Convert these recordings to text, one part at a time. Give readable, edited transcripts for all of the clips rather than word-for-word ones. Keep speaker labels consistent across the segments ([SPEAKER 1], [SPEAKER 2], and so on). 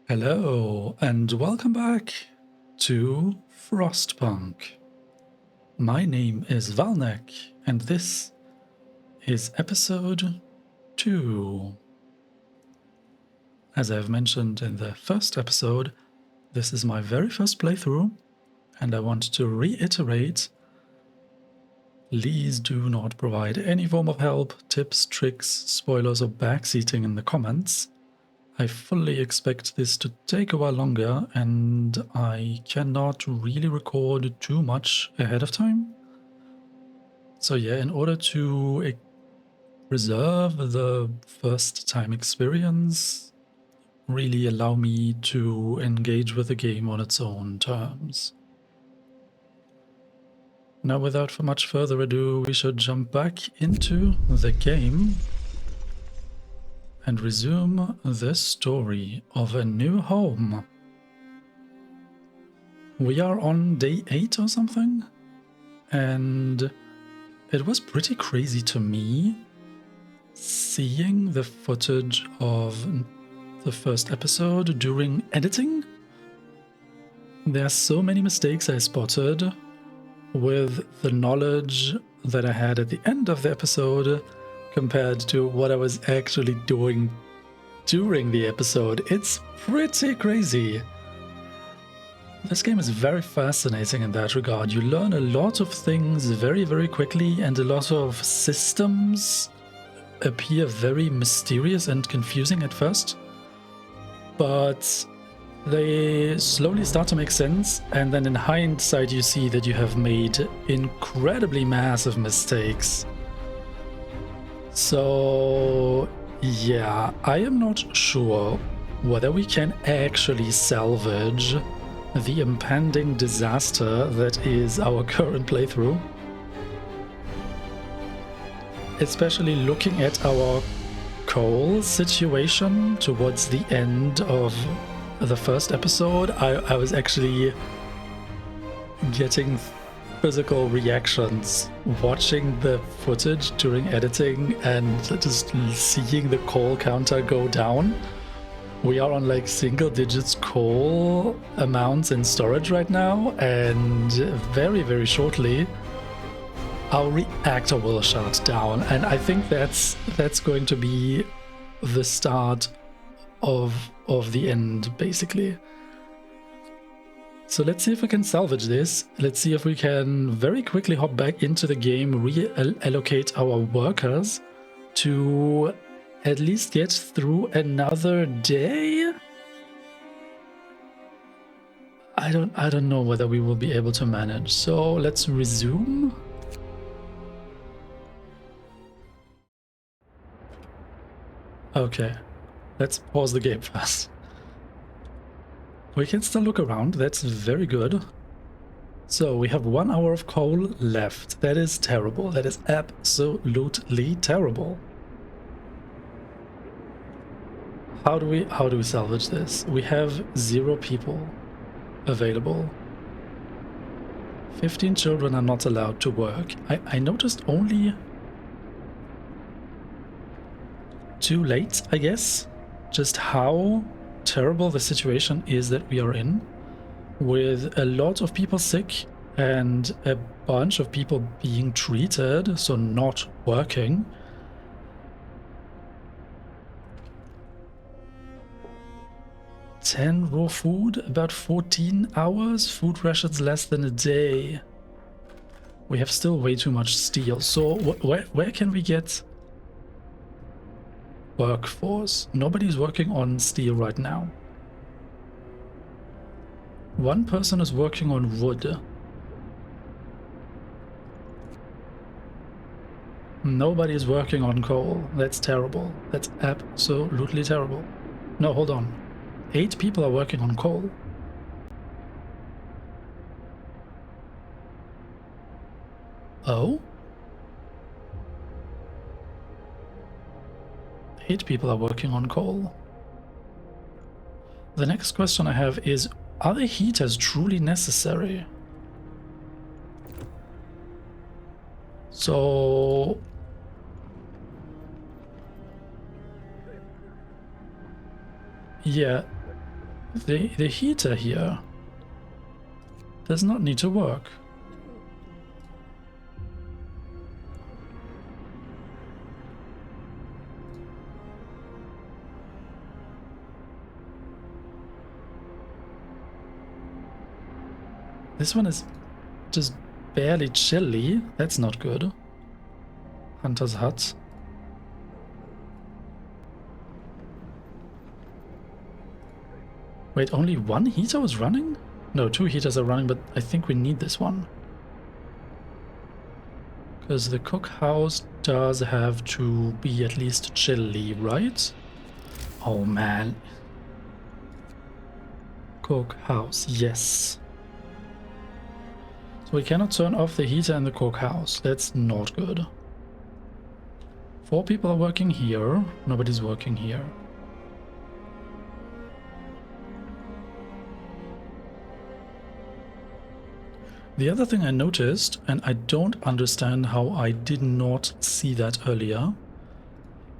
[SPEAKER 1] Hello, and welcome back to Frostpunk. My name is Valnek, and this is episode 2. As I've mentioned in the first episode, this is my very first playthrough, and I want to reiterate, please do not provide any form of help, tips, tricks, spoilers, or backseating in the comments. I fully expect this to take a while longer, and I cannot really record too much ahead of time. So yeah, in order to preserve the first time experience, really allow me to engage with the game on its own terms. Now, without much further ado, we should jump back into the game and resume the story of a new home. We are on day 8 or something, and it was pretty crazy to me seeing the footage of the first episode during editing. There are so many mistakes I spotted with the knowledge that I had at the end of the episode compared to what I was actually doing during the episode. It's pretty crazy. This game is very fascinating in that regard. You learn a lot of things very, very quickly, and a lot of systems appear very mysterious and confusing at first, but they slowly start to make sense, and then in hindsight you see that you have made incredibly massive mistakes. So yeah, I am not sure whether we can actually salvage the impending disaster that is our current playthrough. Especially looking at our coal situation towards the end of the first episode, I was actually getting physical reactions watching the footage during editing and just seeing the coal counter go down. We are on like single digits coal amounts in storage right now, and very, very shortly our reactor will shut down, and I think that's going to be the start of the end, basically. So let's see if we can salvage this. Let's see if we can very quickly hop back into the game, reallocate our workers to at least get through another day. I don't know whether we will be able to manage. So let's resume. Okay, let's pause the game first. We can still look around, that's very good. So we have 1 hour of coal left. That is terrible. That is absolutely terrible. How do we salvage this? We have 0 people available. 15 children are not allowed to work. I noticed only too late, I guess, just how terrible the situation is that we are in, with a lot of people sick and a bunch of people being treated, so not working. $10 raw food, about 14 hours, food rations less than a day. We have still way too much steel, so where can we get workforce? Nobody's working on steel right now. 1 person is working on wood. Nobody is working on coal. That's terrible. That's absolutely terrible. No, hold on. 8 people are working on coal. Oh? 8 people are working on coal. The next question I have is, are the heaters truly necessary? So yeah, The heater here does not need to work. This one is just barely chilly. That's not good. Hunter's hut. Wait, only one heater was running? No, 2 heaters are running, but I think we need this one. Because the cookhouse does have to be at least chilly, right? Oh man. Cookhouse, yes. So we cannot turn off the heater in the cookhouse. That's not good. 4 people are working here. Nobody's working here. The other thing I noticed, and I don't understand how I did not see that earlier,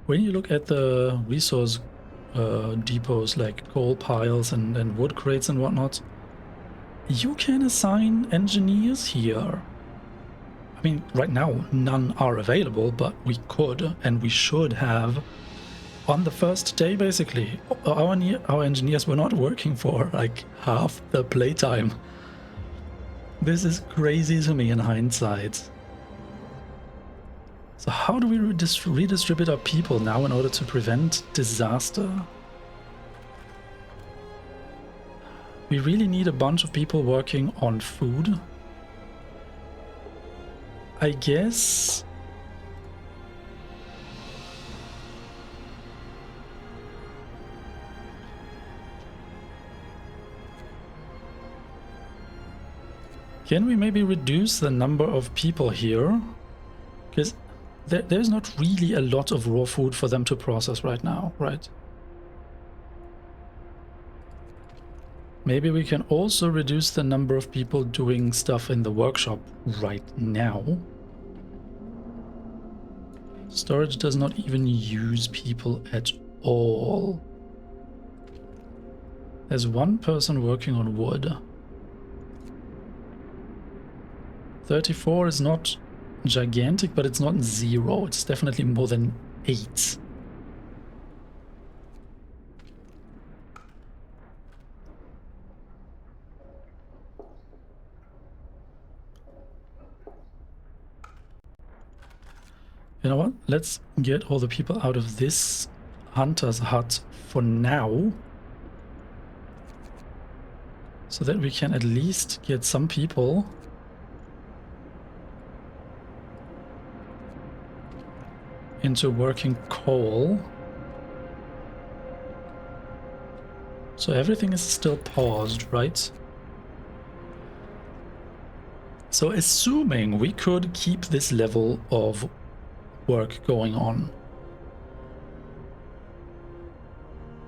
[SPEAKER 1] when you look at the resource depots like coal piles and wood crates and whatnot, you can assign engineers here. I mean, right now none are available, but we could and we should have on the first day, basically. Our engineers were not working for like half the playtime. This is crazy to me in hindsight. So how do we redistribute our people now in order to prevent disaster? We really need a bunch of people working on food. I guess... Can we maybe reduce the number of people here? Because there's not really a lot of raw food for them to process right now, right? Maybe we can also reduce the number of people doing stuff in the workshop right now. Storage does not even use people at all. There's 1 person working on wood. 34 is not gigantic, but it's not 0. It's definitely more than 8. You know what? Let's get all the people out of this hunter's hut for now, so that we can at least get some people into working coal. So everything is still paused, right? So assuming we could keep this level of work going on,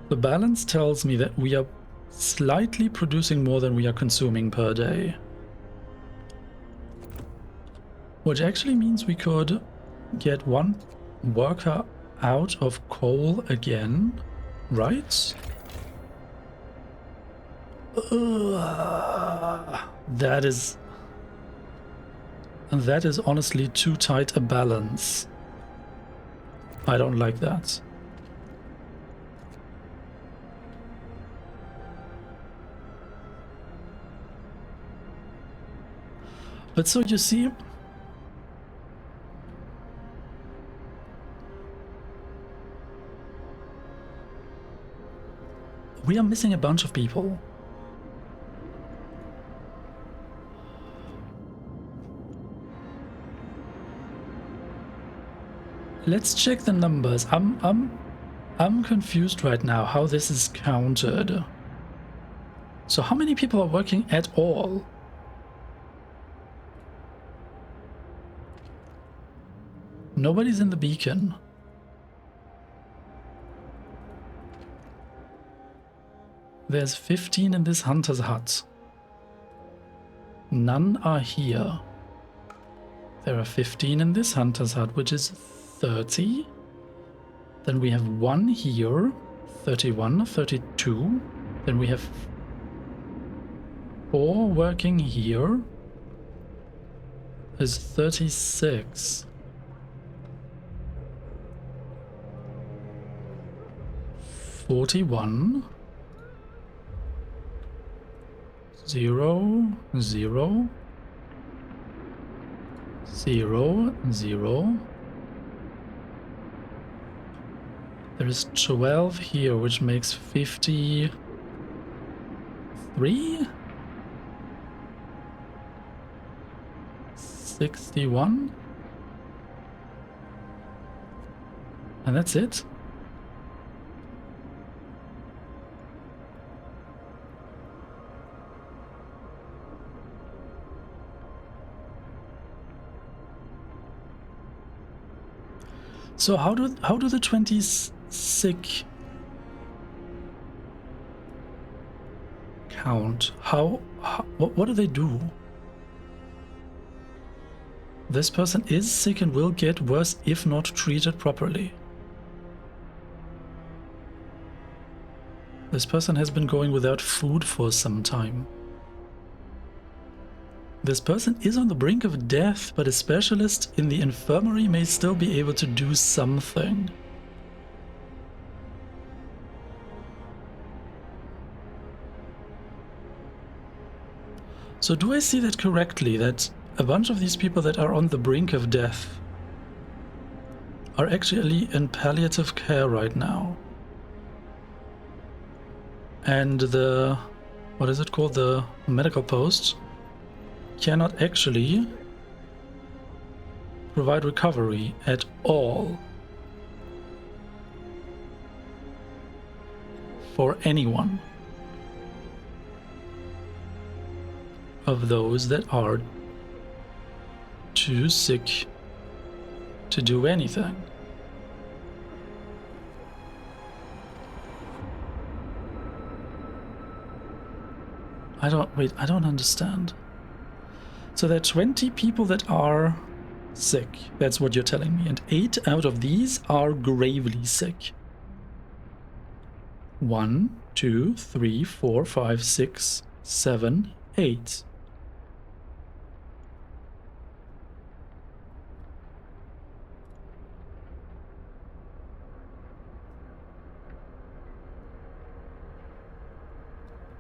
[SPEAKER 1] the balance tells me that we are slightly producing more than we are consuming per day, which actually means we could get 1 worker out of coal again, right? That is honestly too tight a balance. I don't like that. But so you see, we are missing a bunch of people. Let's check the numbers. I'm confused right now how this is counted. So how many people are working at all? Nobody's in the beacon. There's 15 in this hunter's hut. None are here. There are 15 in this hunter's hut, which is 30. Then we have 1 here, 31, 32. Then we have 4 working here. Is 36. 41. 0, 0. 0, 0. There is 12 here, which makes 53. 61. And that's it. So how do the 20 sick count? What do they do? This person is sick and will get worse if not treated properly. This person has been going without food for some time. This person is on the brink of death, but a specialist in the infirmary may still be able to do something. So do I see that correctly, that a bunch of these people that are on the brink of death are actually in palliative care right now? And the, what is it called, the medical post cannot actually provide recovery at all for anyone of those that are too sick to do anything. I don't understand. So there are 20 people that are sick, that's what you're telling me, and 8 out of these are gravely sick. 1, 2, 3, 4, 5, 6, 7, 8.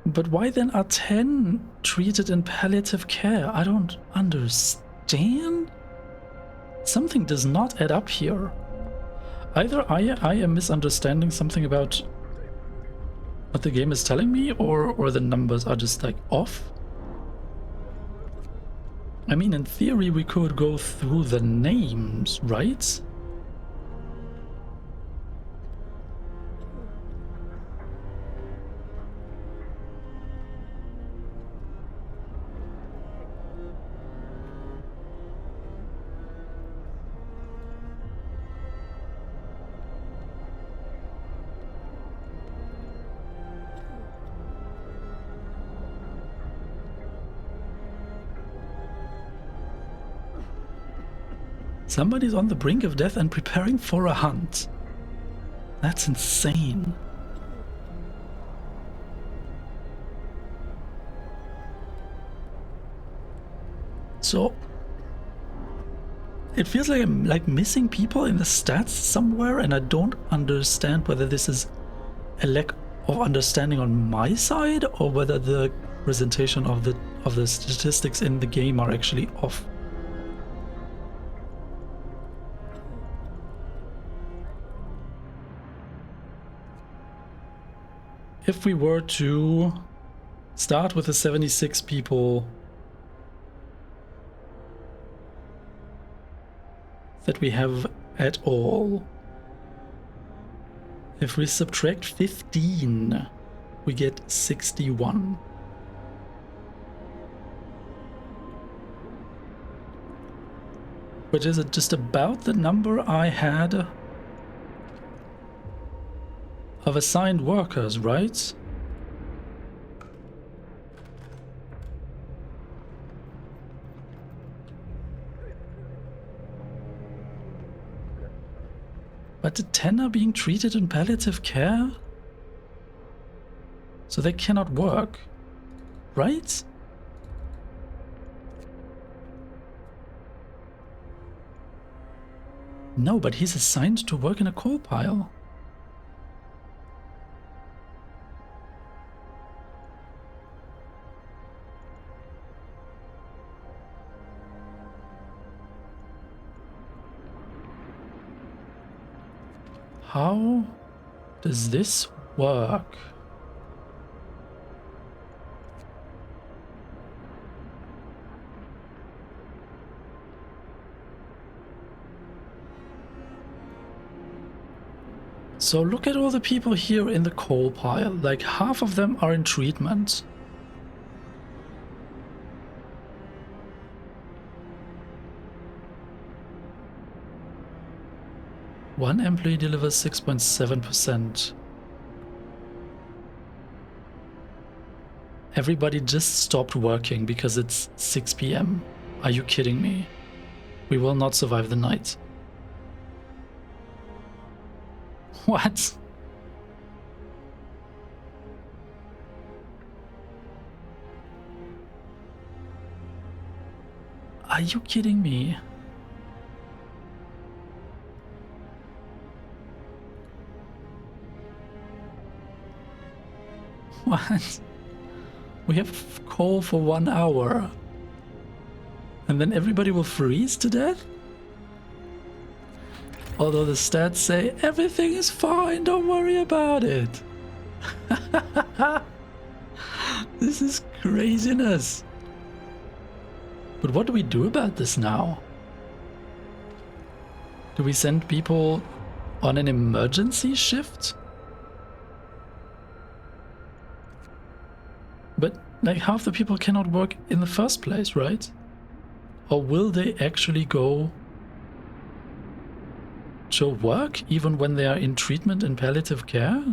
[SPEAKER 1] But why then are 10 treated in palliative care? I don't understand. Something does not add up here. Either I am misunderstanding something about what the game is telling me, or the numbers are just like off. I mean, in theory, we could go through the names, right? Somebody's on the brink of death and preparing for a hunt. That's insane. So it feels like I'm missing people in the stats somewhere, and I don't understand whether this is a lack of understanding on my side or whether the presentation of the statistics in the game are actually off. If we were to start with the 76 people that we have at all, if we subtract 15, we get 61. Which is just about the number I had of assigned workers, right? But the 10 are being treated in palliative care? So they cannot work, right? No, but he's assigned to work in a coal pile. How does this work? So look at all the people here in the coal pile. Like half of them are in treatment. One employee delivers 6.7%. Everybody just stopped working because it's 6 p.m. Are you kidding me? We will not survive the night. What? Are you kidding me? What? We have coal for 1 hour. And then everybody will freeze to death? Although the stats say everything is fine, don't worry about it. This is craziness. But what do we do about this now? Do we send people on an emergency shift? But like half the people cannot work in the first place, right? Or will they actually go to work even when they are in treatment and palliative care?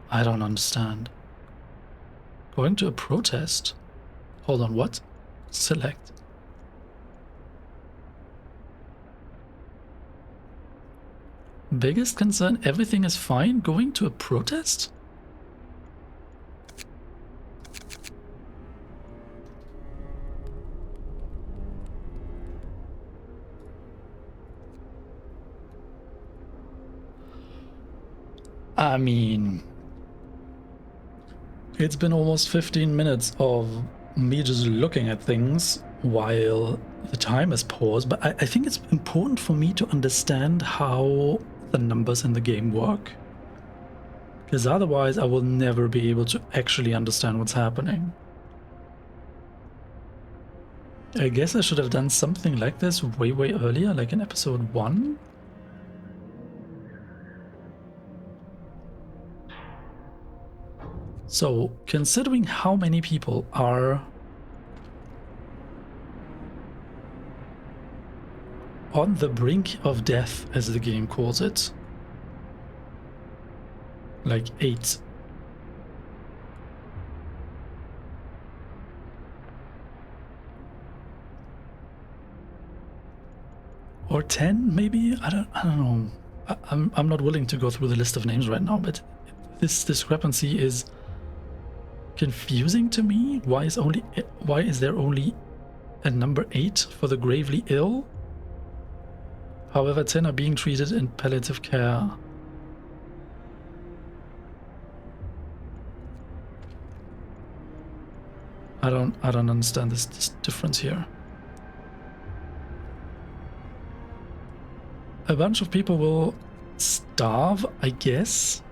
[SPEAKER 1] I don't understand. Going to a protest? Hold on, what? Select. Biggest concern, everything is fine? Going to a protest? I mean, it's been almost 15 minutes of me just looking at things while the time has paused, but I think it's important for me to understand how the numbers in the game work. Because otherwise I will never be able to actually understand what's happening. I guess I should have done something like this way earlier, like in episode 1. So, considering how many people are on the brink of death, as the game calls it, like 8. Or 10, maybe? I don't know. I'm not willing to go through the list of names right now, but this discrepancy is confusing to me. Why is there only a number 8 for the gravely ill? However, 10 are being treated in palliative care. I don't understand this difference here. A bunch of people will starve, I guess.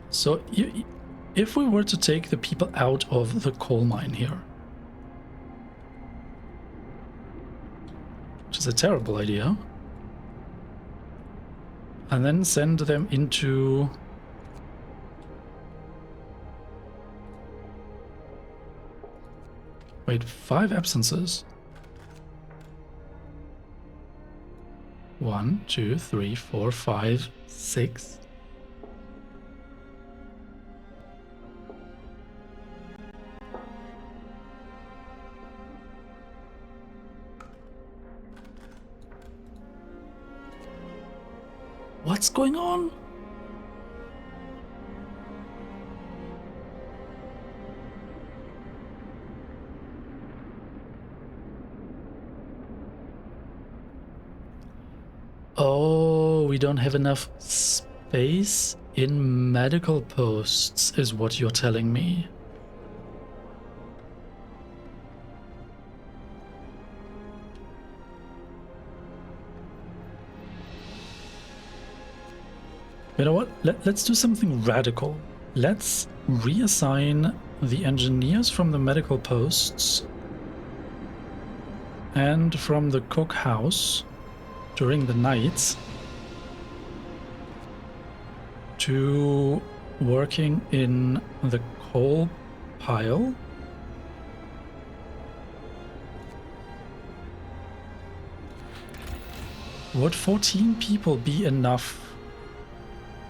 [SPEAKER 1] So if we were to take the people out of the coal mine here, which is a terrible idea, and then send them into wait, 5 absences. 1, 2, 3, 4, 5, 6. What's going on? Oh, we don't have enough space in medical posts, is what you're telling me. You know what? Let's do something radical. Let's reassign the engineers from the medical posts and from the cookhouse during the nights to working in the coal pile. Would 14 people be enough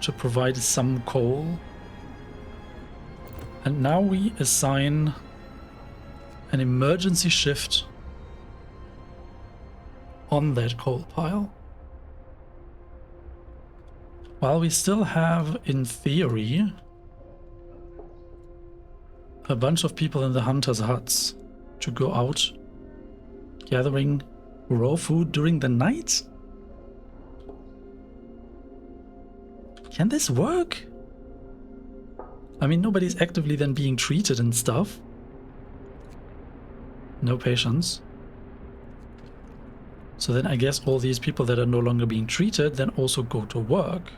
[SPEAKER 1] to provide some coal? And now we assign an emergency shift on that coal pile. While we still have, in theory, a bunch of people in the hunters' huts to go out gathering raw food during the night? Can this work? I mean, nobody's actively then being treated and stuff. No patients. So then I guess all these people that are no longer being treated then also go to work.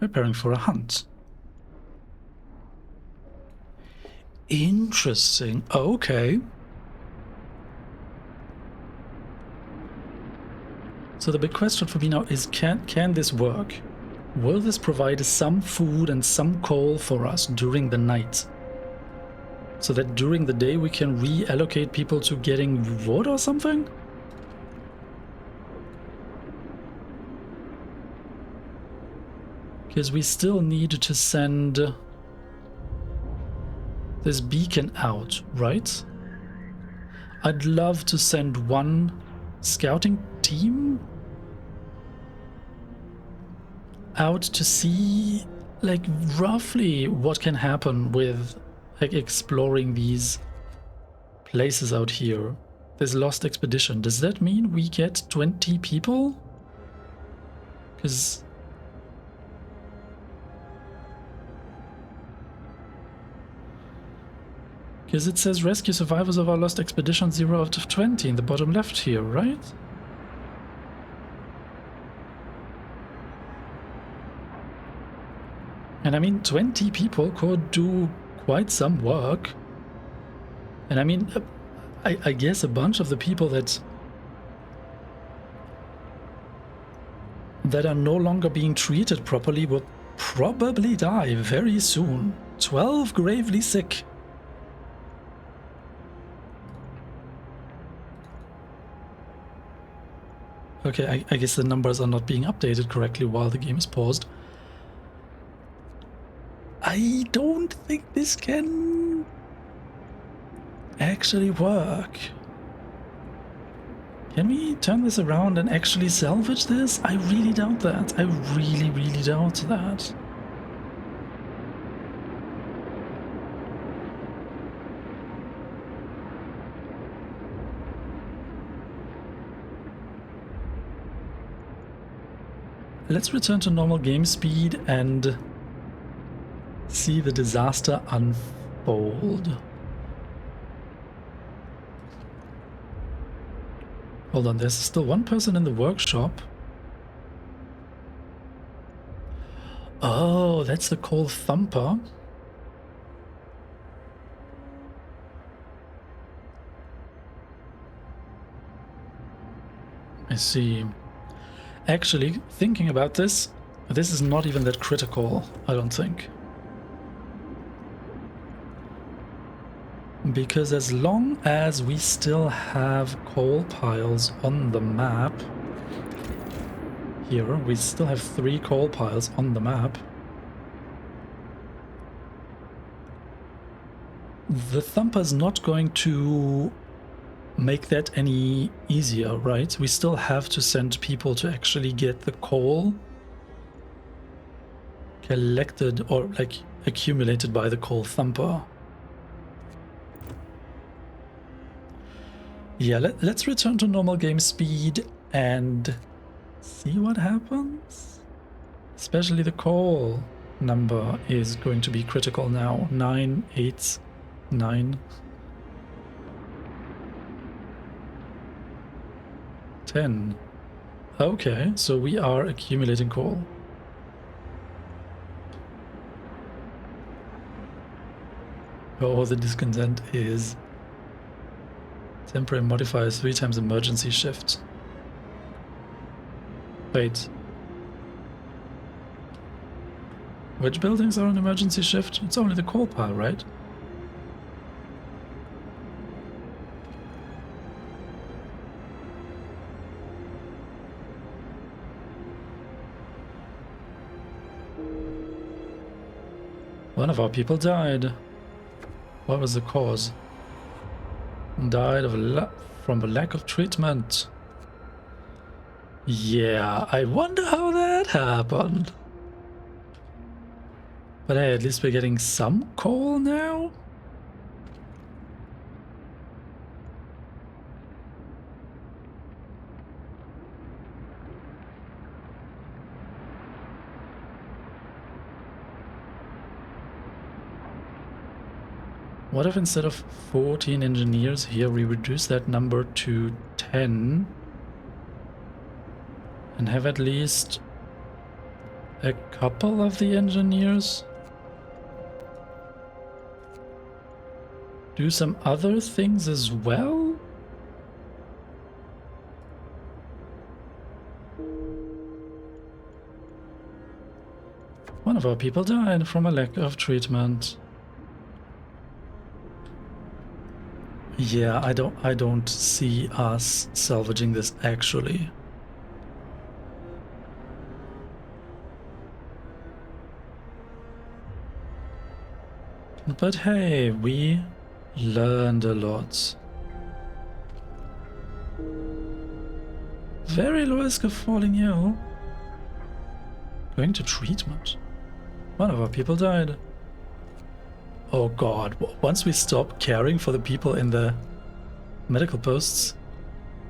[SPEAKER 1] Preparing for a hunt. Interesting. Okay. So the big question for me now is, can this work? Will this provide some food and some coal for us during the night? So that during the day we can reallocate people to getting wood or something? Because we still need to send this beacon out, right? I'd love to send one scouting team out to see, like, roughly what can happen with, like, exploring these places out here. This lost expedition. Does that mean we get 20 people? Because it says rescue survivors of our lost expedition 0 out of 20 in the bottom left here, right? And I mean, 20 people could do quite some work. And I mean, I guess a bunch of the people that are no longer being treated properly will probably die very soon. 12 gravely sick. Okay, I guess the numbers are not being updated correctly while the game is paused. I don't think this can actually work. Can we turn this around and actually salvage this? I really doubt that. I really, really doubt that. Let's return to normal game speed and see the disaster unfold. Hold on, there's still one person in the workshop. Oh, that's the coal thumper. I see. Actually, thinking about this, this is not even that critical, I don't think. Because as long as we still have coal piles on the map, here, we still have 3 coal piles on the map, the thumper's not going to make that any easier, right? We still have to send people to actually get the coal collected or like accumulated by the coal thumper. Yeah, let's return to normal game speed and see what happens. Especially the coal number is going to be critical now. 9, 8, 9. 10. Okay, so we are accumulating coal. Oh, the discontent is temporary modifier 3 times emergency shift. Wait. Which buildings are on emergency shift? It's only the coal pile, right? One of our people died. What was the cause? Died of from a lack of treatment. Yeah, I wonder how that happened. But hey, at least we're getting some coal now? What if instead of 14 engineers here, we reduce that number to 10 and have at least a couple of the engineers do some other things as well? One of our people died from a lack of treatment. Yeah, I don't see us salvaging this actually. But hey, we learned a lot. Very low risk of falling ill. Going to treatment. One of our people died. Oh god, once we stop caring for the people in the medical posts,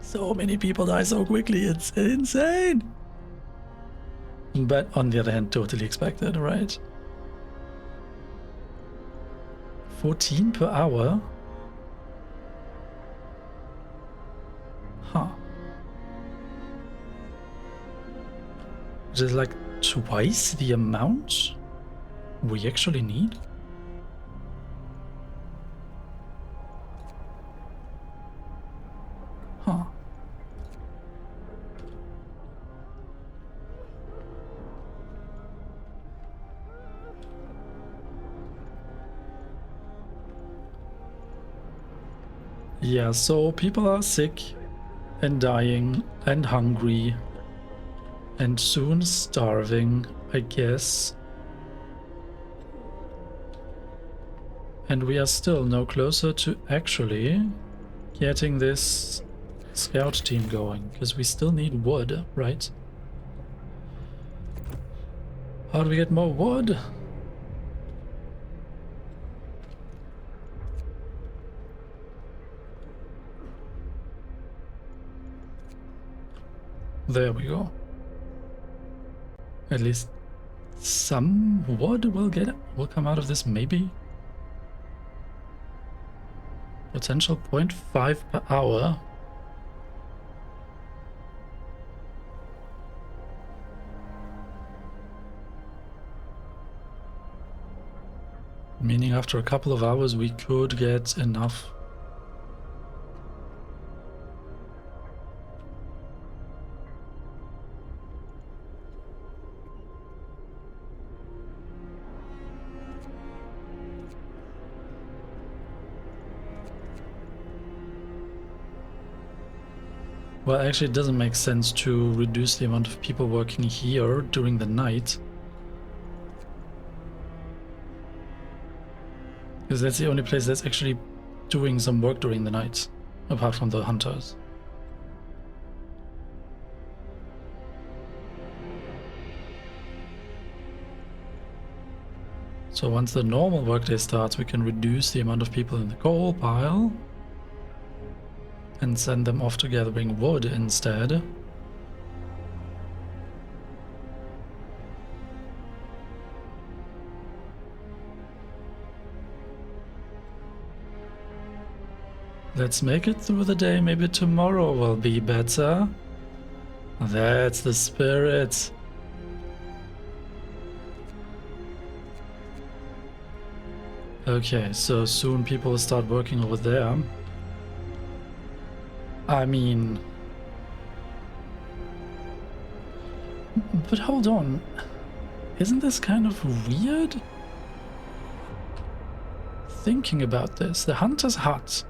[SPEAKER 1] so many people die so quickly, it's insane! But on the other hand, totally expected, right? 14 per hour? Huh. Which is like twice the amount we actually need? Huh. Yeah, so people are sick and dying and hungry and soon starving, I guess. And we are still no closer to actually getting this scout team going, because we still need wood, right? How do we get more wood? There we go. At least some wood will come out of this, maybe? Potential 0.5 per hour. Meaning after a couple of hours we could get enough. Well, actually it doesn't make sense to reduce the amount of people working here during the night. Because that's the only place that's actually doing some work during the night, apart from the hunters. So once the normal workday starts, we can reduce the amount of people in the coal pile and send them off to gathering wood instead. Let's make it through the day. Maybe tomorrow will be better. That's the spirit. Okay, so soon people will start working over there. I mean... But hold on. Isn't this kind of weird? Thinking about this, the hunter's hut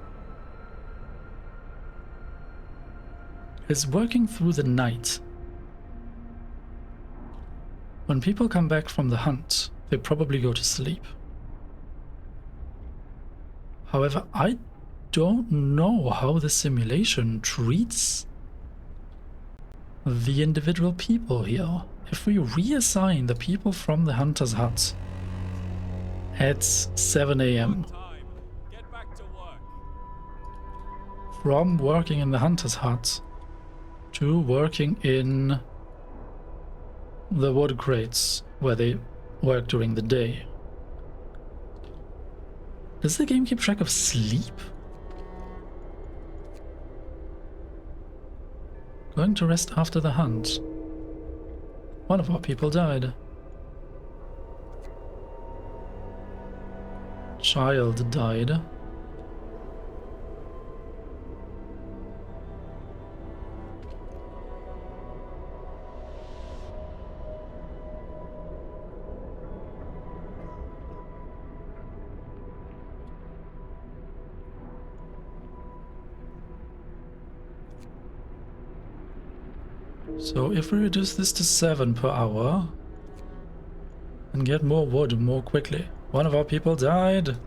[SPEAKER 1] is working through the night. When people come back from the hunt, they probably go to sleep. However, I don't know how the simulation treats the individual people here. If we reassign the people from the hunter's hut at 7 AM from working in the hunter's hut to working in the wood crates where they work during the day. Does the game keep track of sleep? Going to rest after the hunt. One of our people died. Child died. So if we reduce this to 7 per hour and get more wood more quickly. One of our people died.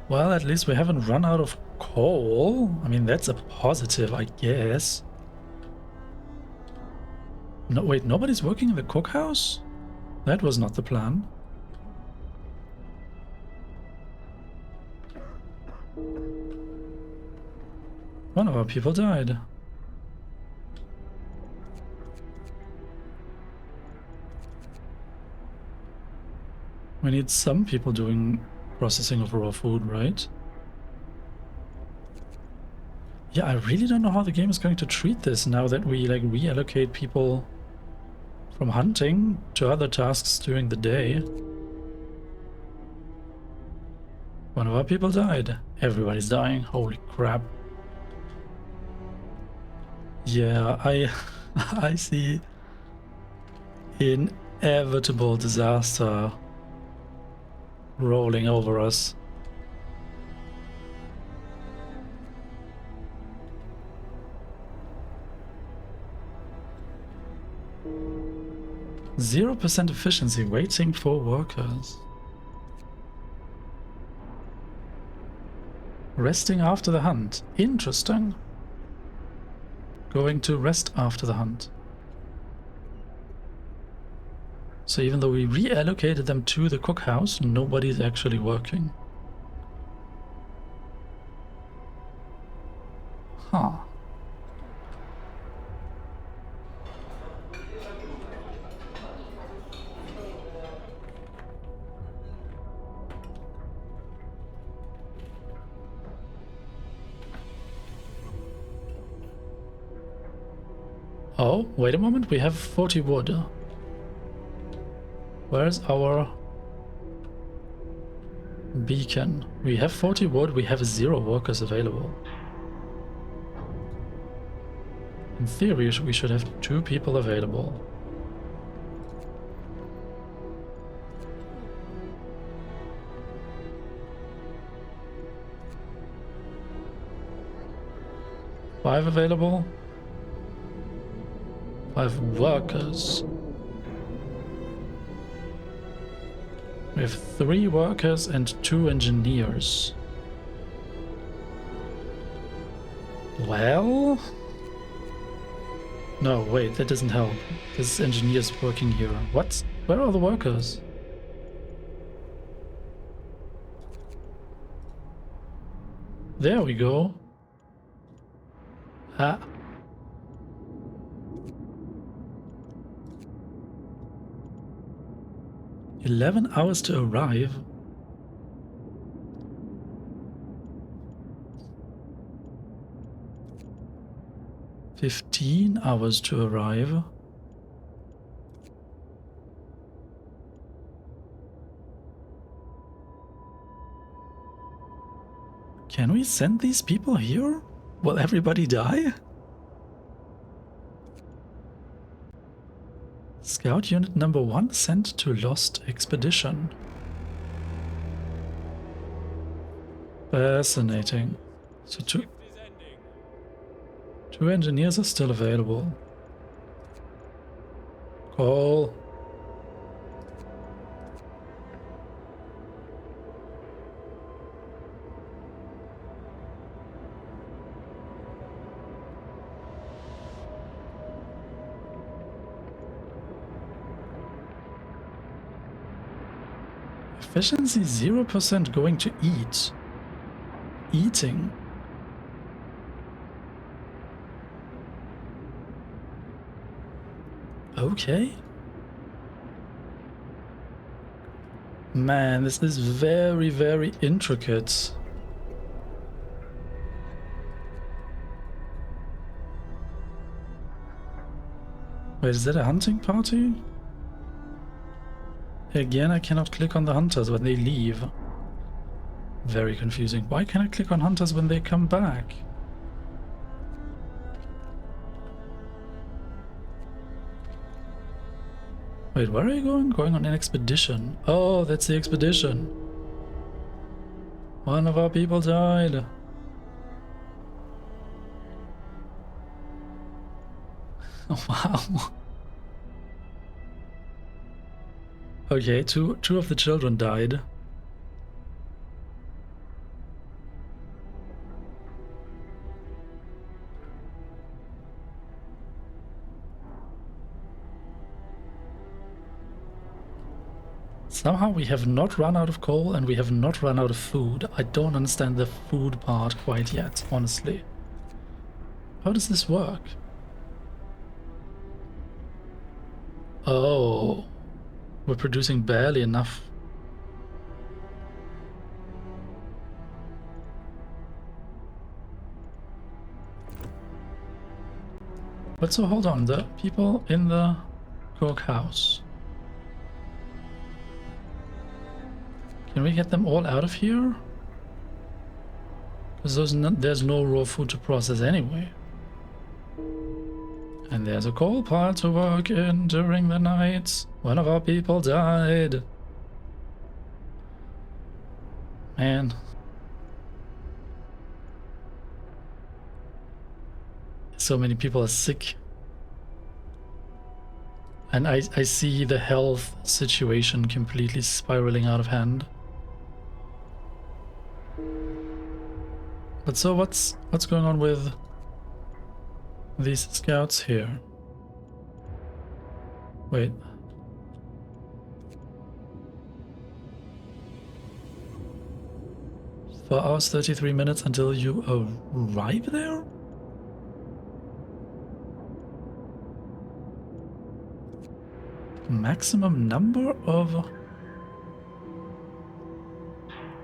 [SPEAKER 1] Well, at least we haven't run out of coal. I mean, that's a positive, I guess. No, wait, nobody's working in the cookhouse? That was not the plan. One of our people died. We need some people doing processing of raw food, right? Yeah, I really don't know how the game is going to treat this now that we like reallocate people from hunting to other tasks during the day. One of our people died. Everybody's dying. Holy crap. Yeah, I see inevitable disaster rolling over us. %0 efficiency, waiting for workers. Resting after the hunt. Interesting. Going to rest after the hunt. So even though we reallocated them to the cookhouse, nobody's actually working. Huh. Oh, wait a moment, we have 40 wood. Where's our Beacon. We have 40 wood, we have 0 workers available. In theory, we should have 2 people available. Five available. 5 workers. We have 3 workers and 2 engineers. Well... No, wait, that doesn't help. This engineer's working here. What? Where are the workers? There we go. Ah. "11 hours to arrive." "15 hours to arrive." Can we send these people here? Will everybody die? Scout unit number 1 sent to lost expedition. Fascinating. So two engineers are still available. Call. Efficiency 0% going to eat. Eating. Okay. Man, this is very, very intricate. Wait, is that a hunting party? Again, I cannot click on the hunters when they leave. Very confusing. Why can't I click on hunters when they come back? Wait, where are you going? Going on an expedition. Oh, that's the expedition. One of our people died. Wow. Okay, two of the children died. Somehow we have not run out of coal and we have not run out of food. I don't understand the food part quite yet, honestly. How does this work? Oh, we're producing barely enough. But so hold on, the people in the cookhouse. Can we get them all out of here? Because there's no raw food to process anyway. And there's a coal pile to work in during the night. One of our people died. Man. So many people are sick. And I see the health situation completely spiraling out of hand. But so what's going on with these scouts here? Wait. "4 hours 33 minutes until you arrive there?" Maximum number of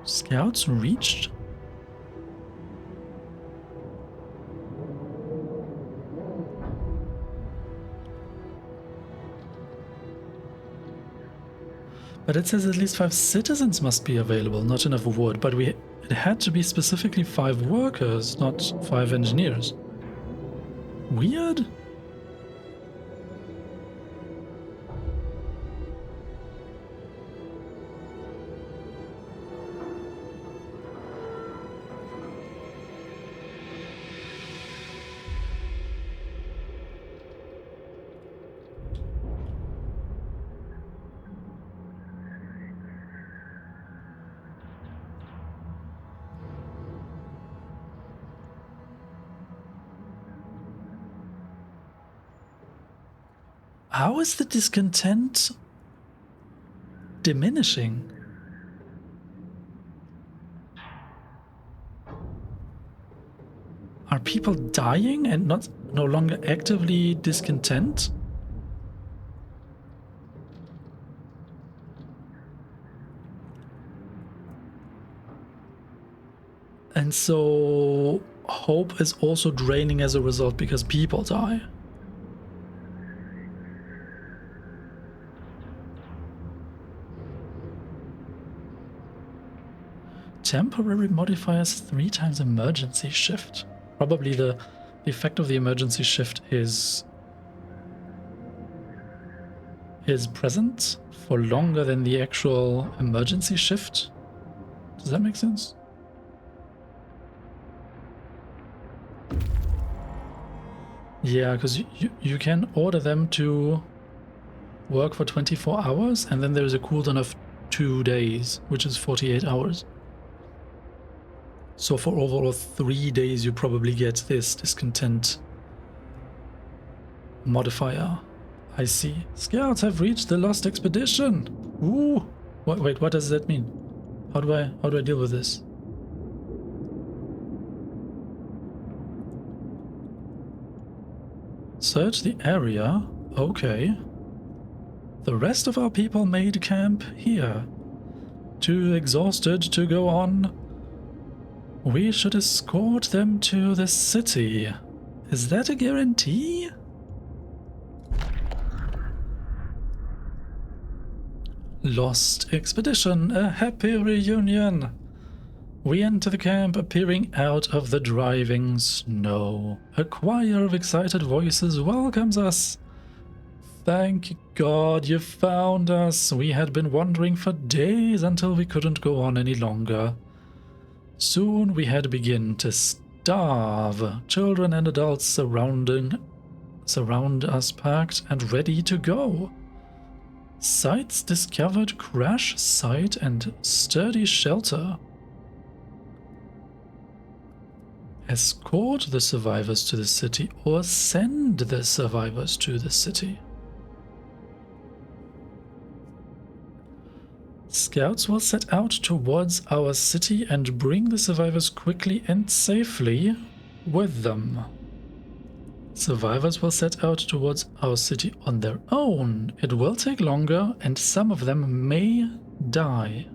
[SPEAKER 1] scouts reached? But it says at least 5 citizens must be available, not enough wood. But it had to be specifically 5 workers, not 5 engineers. Weird? How is the discontent diminishing? Are people dying and no longer actively discontent? And so hope is also draining as a result because people die. Temporary modifiers 3 times emergency shift. Probably the effect of the emergency shift is present for longer than the actual emergency shift. Does that make sense? Yeah, because you can order them to work for 24 hours, and then there's a cooldown of 2 days, which is 48 hours. So for overall 3 days, you probably get this discontent modifier. I see. Scouts have reached the lost expedition. Ooh. Wait, what does that mean? How do I deal with this? Search the area. Okay. The rest of our people made camp here. Too exhausted to go on. We should escort them to the city. Is that a guarantee? Lost expedition, a happy reunion. We enter the camp appearing out of the driving snow. A choir of excited voices welcomes us. Thank God you found us. We had been wandering for days until we couldn't go on any longer. Soon we had begun to starve. Children and adults surround us packed and ready to go. Sites discovered, crash site and sturdy shelter. Escort the survivors to the city or send the survivors to the city. Scouts will set out towards our city and bring the survivors quickly and safely with them. Survivors will set out towards our city on their own. It will take longer and some of them may die.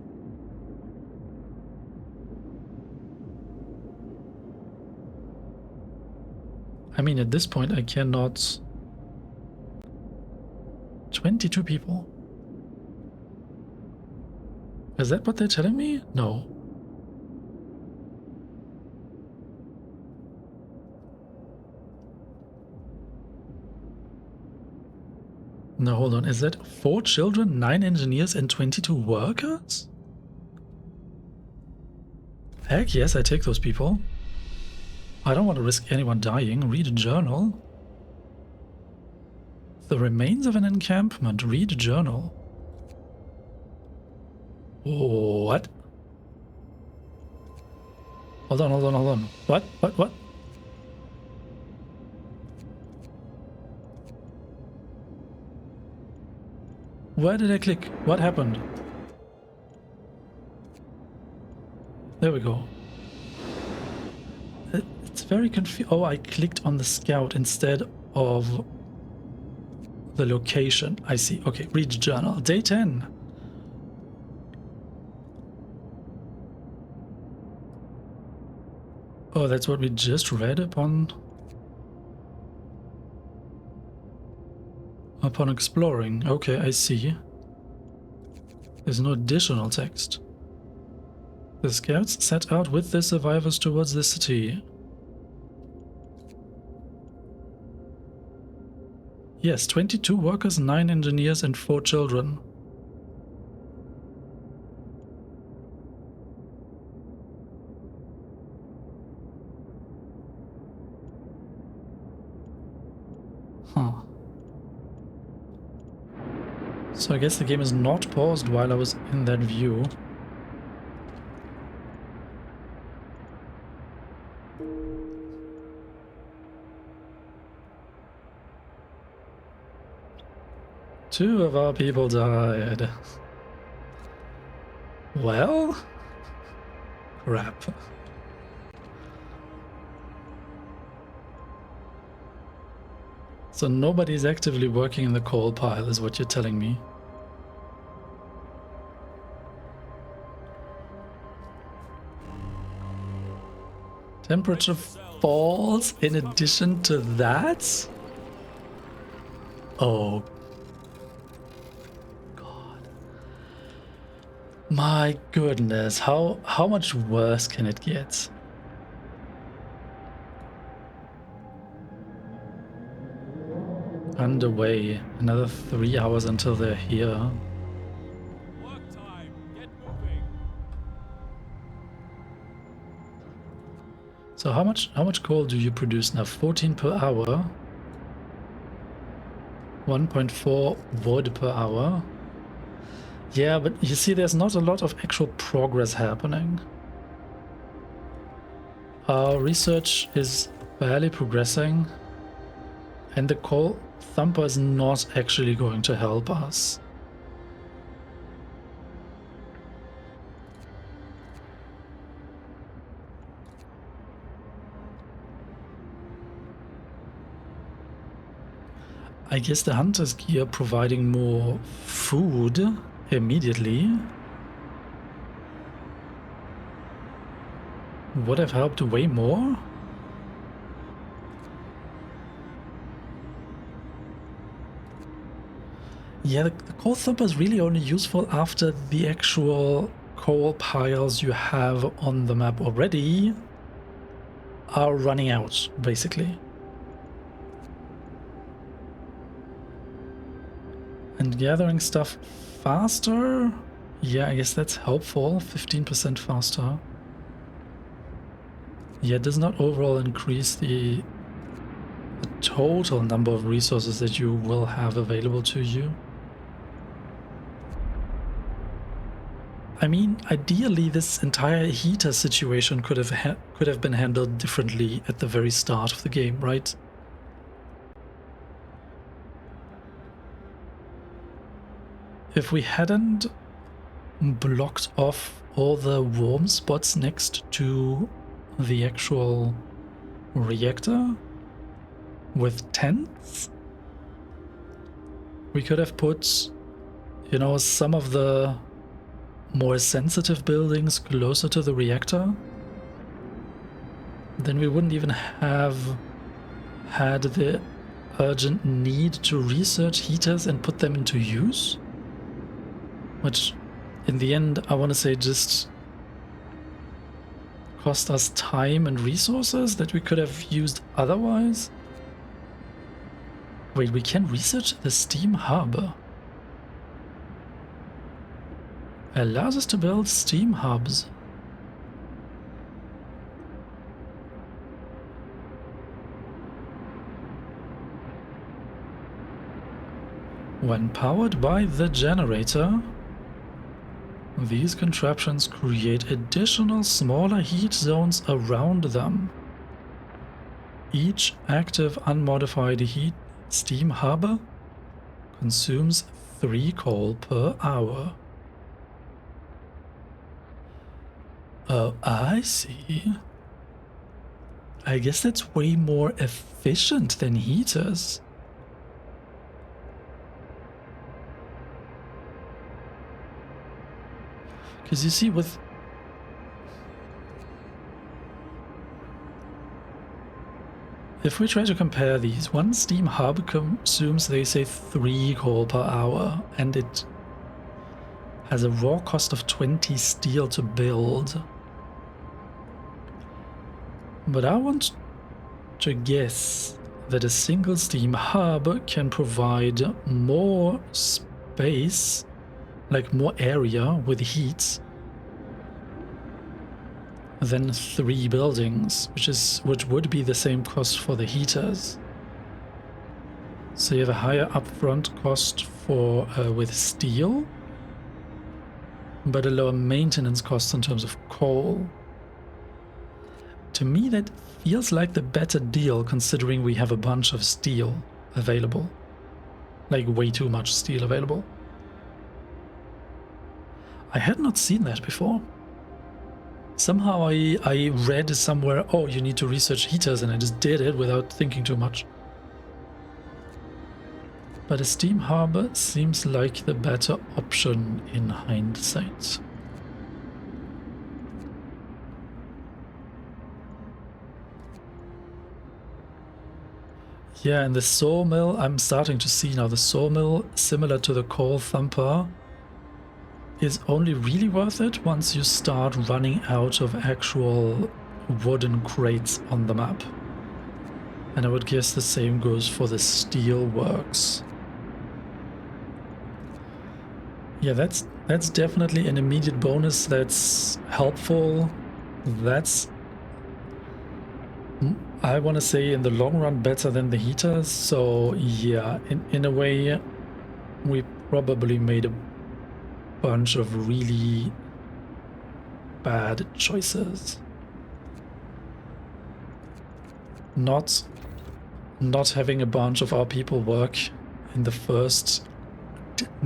[SPEAKER 1] I mean, at this point I cannot... 22 people. Is that what they're telling me? No. No, hold on. Is that 4 children, 9 engineers, and 22 workers? Heck yes, I take those people. I don't want to risk anyone dying. Read a journal. The remains of an encampment. Read a journal. What? Hold on. What? Where did I click? What happened? There we go. It's very confusing. Oh, I clicked on the scout instead of the location. I see. Okay, read journal. Day 10. Oh, that's what we just read upon exploring. Okay, I see. There's no additional text. The scouts set out with the survivors towards the city. Yes, 22 workers, 9 engineers, and 4 children. Huh. So I guess the game is not paused while I was in that view. Two of our people died. Well? Crap. So nobody's actively working in the coal pile, is what you're telling me. Temperature falls in addition to that? Oh. God. My goodness, how much worse can it get? Underway. Another 3 hours until they're here.
[SPEAKER 2] Work time. Get moving.
[SPEAKER 1] So how much coal do you produce now? 14 per hour. 1.4 wood per hour. Yeah, but you see there's not a lot of actual progress happening. Our research is barely progressing, and the coal thumper is not actually going to help us. I guess the hunter's gear providing more food immediately would have helped way more. Yeah, the coal thumper is really only useful after the actual coal piles you have on the map already are running out, basically. And gathering stuff faster? Yeah, I guess that's helpful. 15% faster. Yeah, it does not overall increase the total number of resources that you will have available to you. I mean, ideally this entire heater situation could have been handled differently at the very start of the game, right? If we hadn't blocked off all the warm spots next to the actual reactor with tents, we could have put, you know, some of the more sensitive buildings closer to the reactor. Then we wouldn't even have had the urgent need to research heaters and put them into use. Which, in the end, I want to say just cost us time and resources that we could have used otherwise. Wait, we can research the steam hub. Allows us to build steam hubs. When powered by the generator, these contraptions create additional smaller heat zones around them. Each active unmodified heat steam hub consumes 3 coal per hour. Oh, I see. I guess that's way more efficient than heaters. Because you see, with if we try to compare these, one steam hub consumes, they say, 3 coal per hour, and it has a raw cost of 20 steel to build. But I want to guess that a single steam hub can provide more space, like more area with heat, than 3 buildings, which would be the same cost for the heaters. So you have a higher upfront cost for with steel, but a lower maintenance cost in terms of coal. To me, that feels like the better deal, considering we have a bunch of steel available. Like, way too much steel available. I had not seen that before. Somehow I read somewhere, oh, you need to research heaters, and I just did it without thinking too much. But a steam harbor seems like the better option in hindsight. Yeah, and the sawmill, I'm starting to see now, the sawmill, similar to the coal thumper, is only really worth it once you start running out of actual wooden crates on the map. And I would guess the same goes for the steel works. Yeah, that's definitely an immediate bonus that's helpful. That's, I want to say, in the long run better than the heaters. So yeah, in a way, we probably made a bunch of really bad choices. Not having a bunch of our people work in the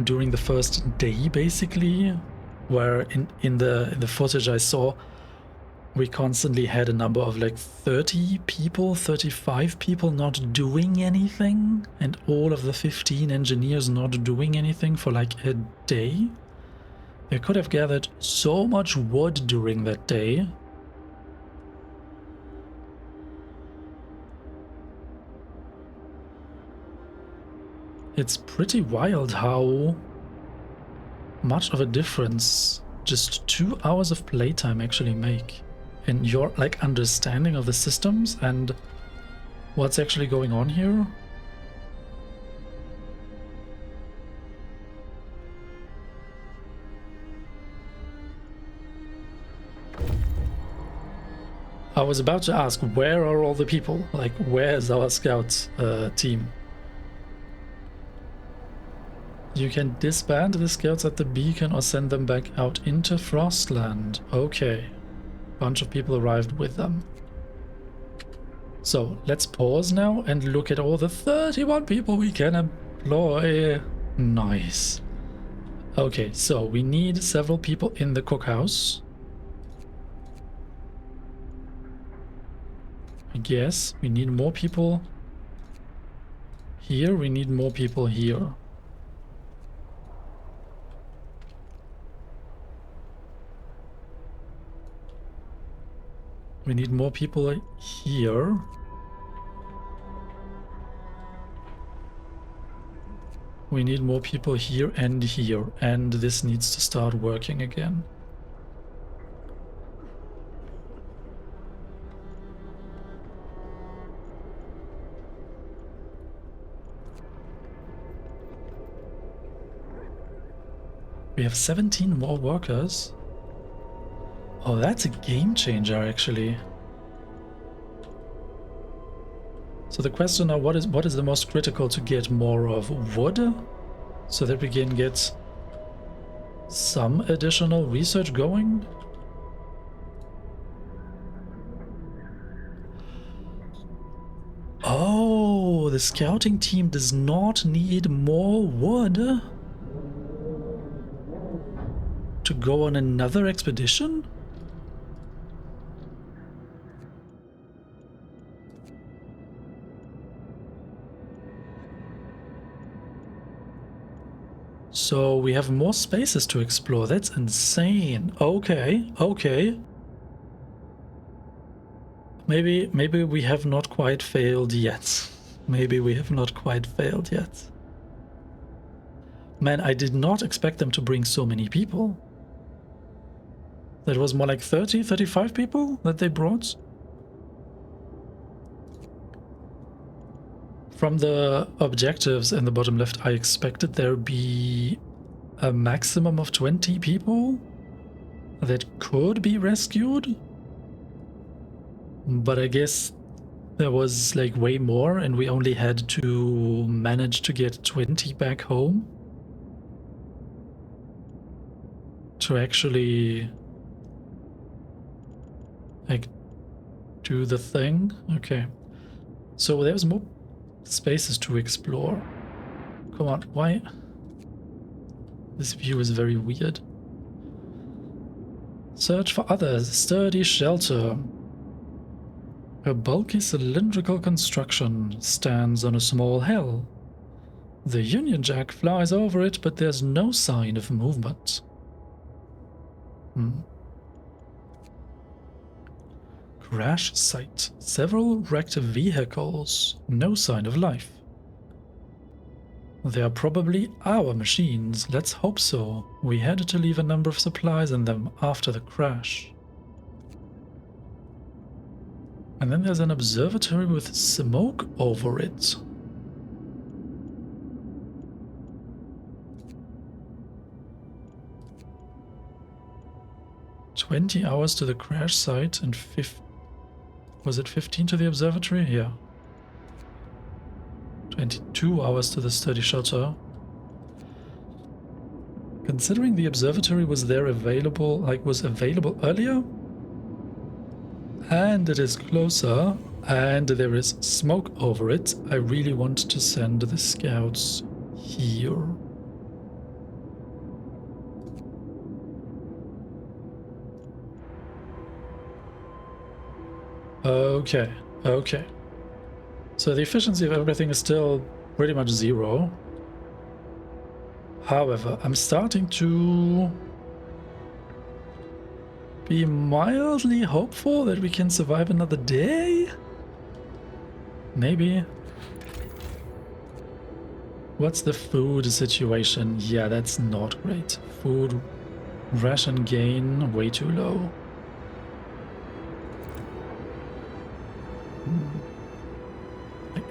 [SPEAKER 1] during the first day, basically, where in the footage I saw, we constantly had a number of like 30 people, 35 people not doing anything, and all of the 15 engineers not doing anything for like a day. They could have gathered so much wood during that day. It's pretty wild how much of a difference just 2 hours of playtime actually make in your like understanding of the systems and what's actually going on here. I was about to ask, where are all the people? Like, where's our scout team? You can disband the scouts at the beacon or send them back out into Frostland. Okay. Bunch of people arrived with them. So, let's pause now and look at all the 31 people we can employ. Nice. Okay, so we need several people in the cookhouse. I guess we need more people here. We need more people here. We need more people here. We need more people here and here. And this needs to start working again. We have 17 more workers. Oh, that's a game changer, actually. So the question now, what is the most critical to get more of? Wood? So that we can get some additional research going? Oh, the scouting team does not need more wood to go on another expedition? So we have more spaces to explore. That's insane. Okay, okay. Maybe we have not quite failed yet. Maybe we have not quite failed yet. Man, I did not expect them to bring so many people. That was more like 30, 35 people that they brought. From the objectives in the bottom left, I expected there be a maximum of 20 people that could be rescued. But I guess there was like way more, and we only had to manage to get 20 back home to actually like do the thing. Okay, so there's more spaces to explore. Come on, why? This view is very weird. Search for others. Sturdy shelter. A bulky cylindrical construction stands on a small hill. The Union Jack flies over it, but there's no sign of movement. Crash site. Several wrecked vehicles. No sign of life. They are probably our machines. Let's hope so. We had to leave a number of supplies in them after the crash. And then there's an observatory with smoke over it. $20 hours to the crash site and was it 15 to the observatory? Yeah. 22 hours to the sturdy shelter. Considering the observatory was was available earlier, and it is closer, and there is smoke over it, I really want to send the scouts here. Okay, okay. So the efficiency of everything is still pretty much 0. However, I'm starting to be mildly hopeful that we can survive another day? Maybe. What's the food situation? Yeah, that's not great. Food ration gain, way too low.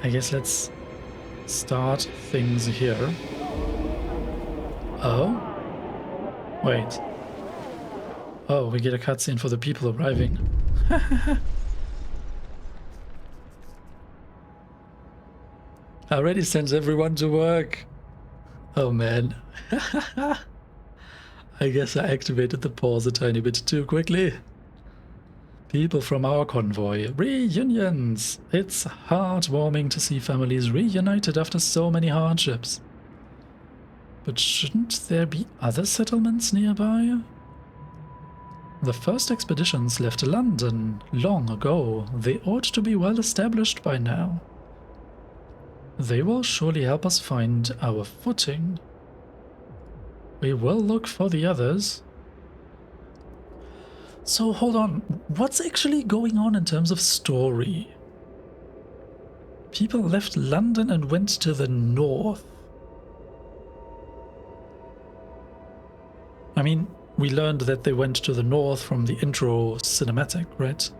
[SPEAKER 1] I guess let's start things here. Oh? Wait. Oh, we get a cutscene for the people arriving. Already sends everyone to work. Oh man. I guess I activated the pause a tiny bit too quickly. People from our convoy. Reunions! It's heartwarming to see families reunited after so many hardships. But shouldn't there be other settlements nearby? The first expeditions left London long ago. They ought to be well established by now. They will surely help us find our footing. We will look for the others. So hold on, what's actually going on in terms of story? People left London and went to the north. I mean, we learned that they went to the north from the intro cinematic, right?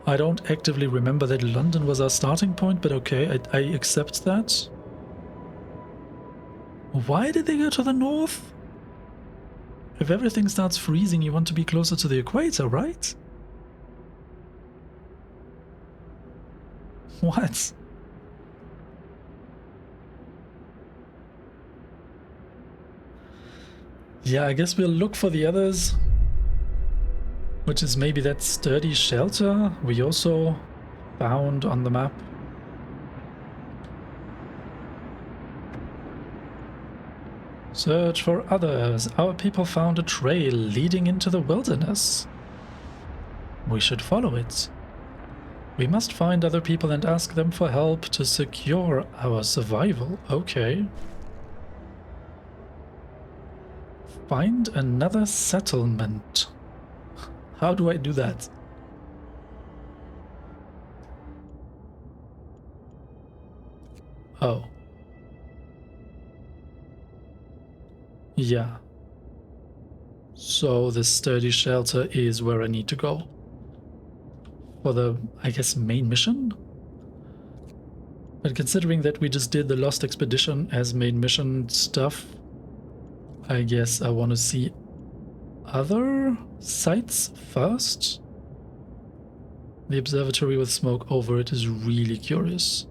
[SPEAKER 1] I don't actively remember that London was our starting point, but okay, I accept that. Why did they go to the north? If everything starts freezing, you want to be closer to the equator, right? What? Yeah, I guess we'll look for the others. Which is maybe that sturdy shelter we also found on the map. Search for others. Our people found a trail leading into the wilderness. We should follow it. We must find other people and ask them for help to secure our survival. Okay. Find another settlement. How do I do that? Oh. Yeah. So the sturdy shelter is where I need to go. For the, I guess, main mission? But considering that we just did the Lost Expedition as main mission stuff, I guess I want to see other sites first. The observatory with smoke over it is really curious.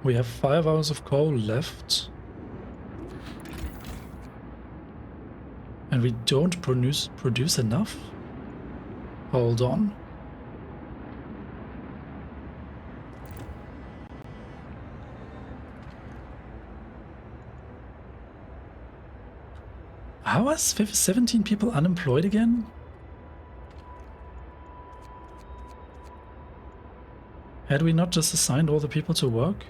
[SPEAKER 1] We have 5 hours of coal left. And we don't produce enough? Hold on. How is 17 people unemployed again? Had we not just assigned all the people to work?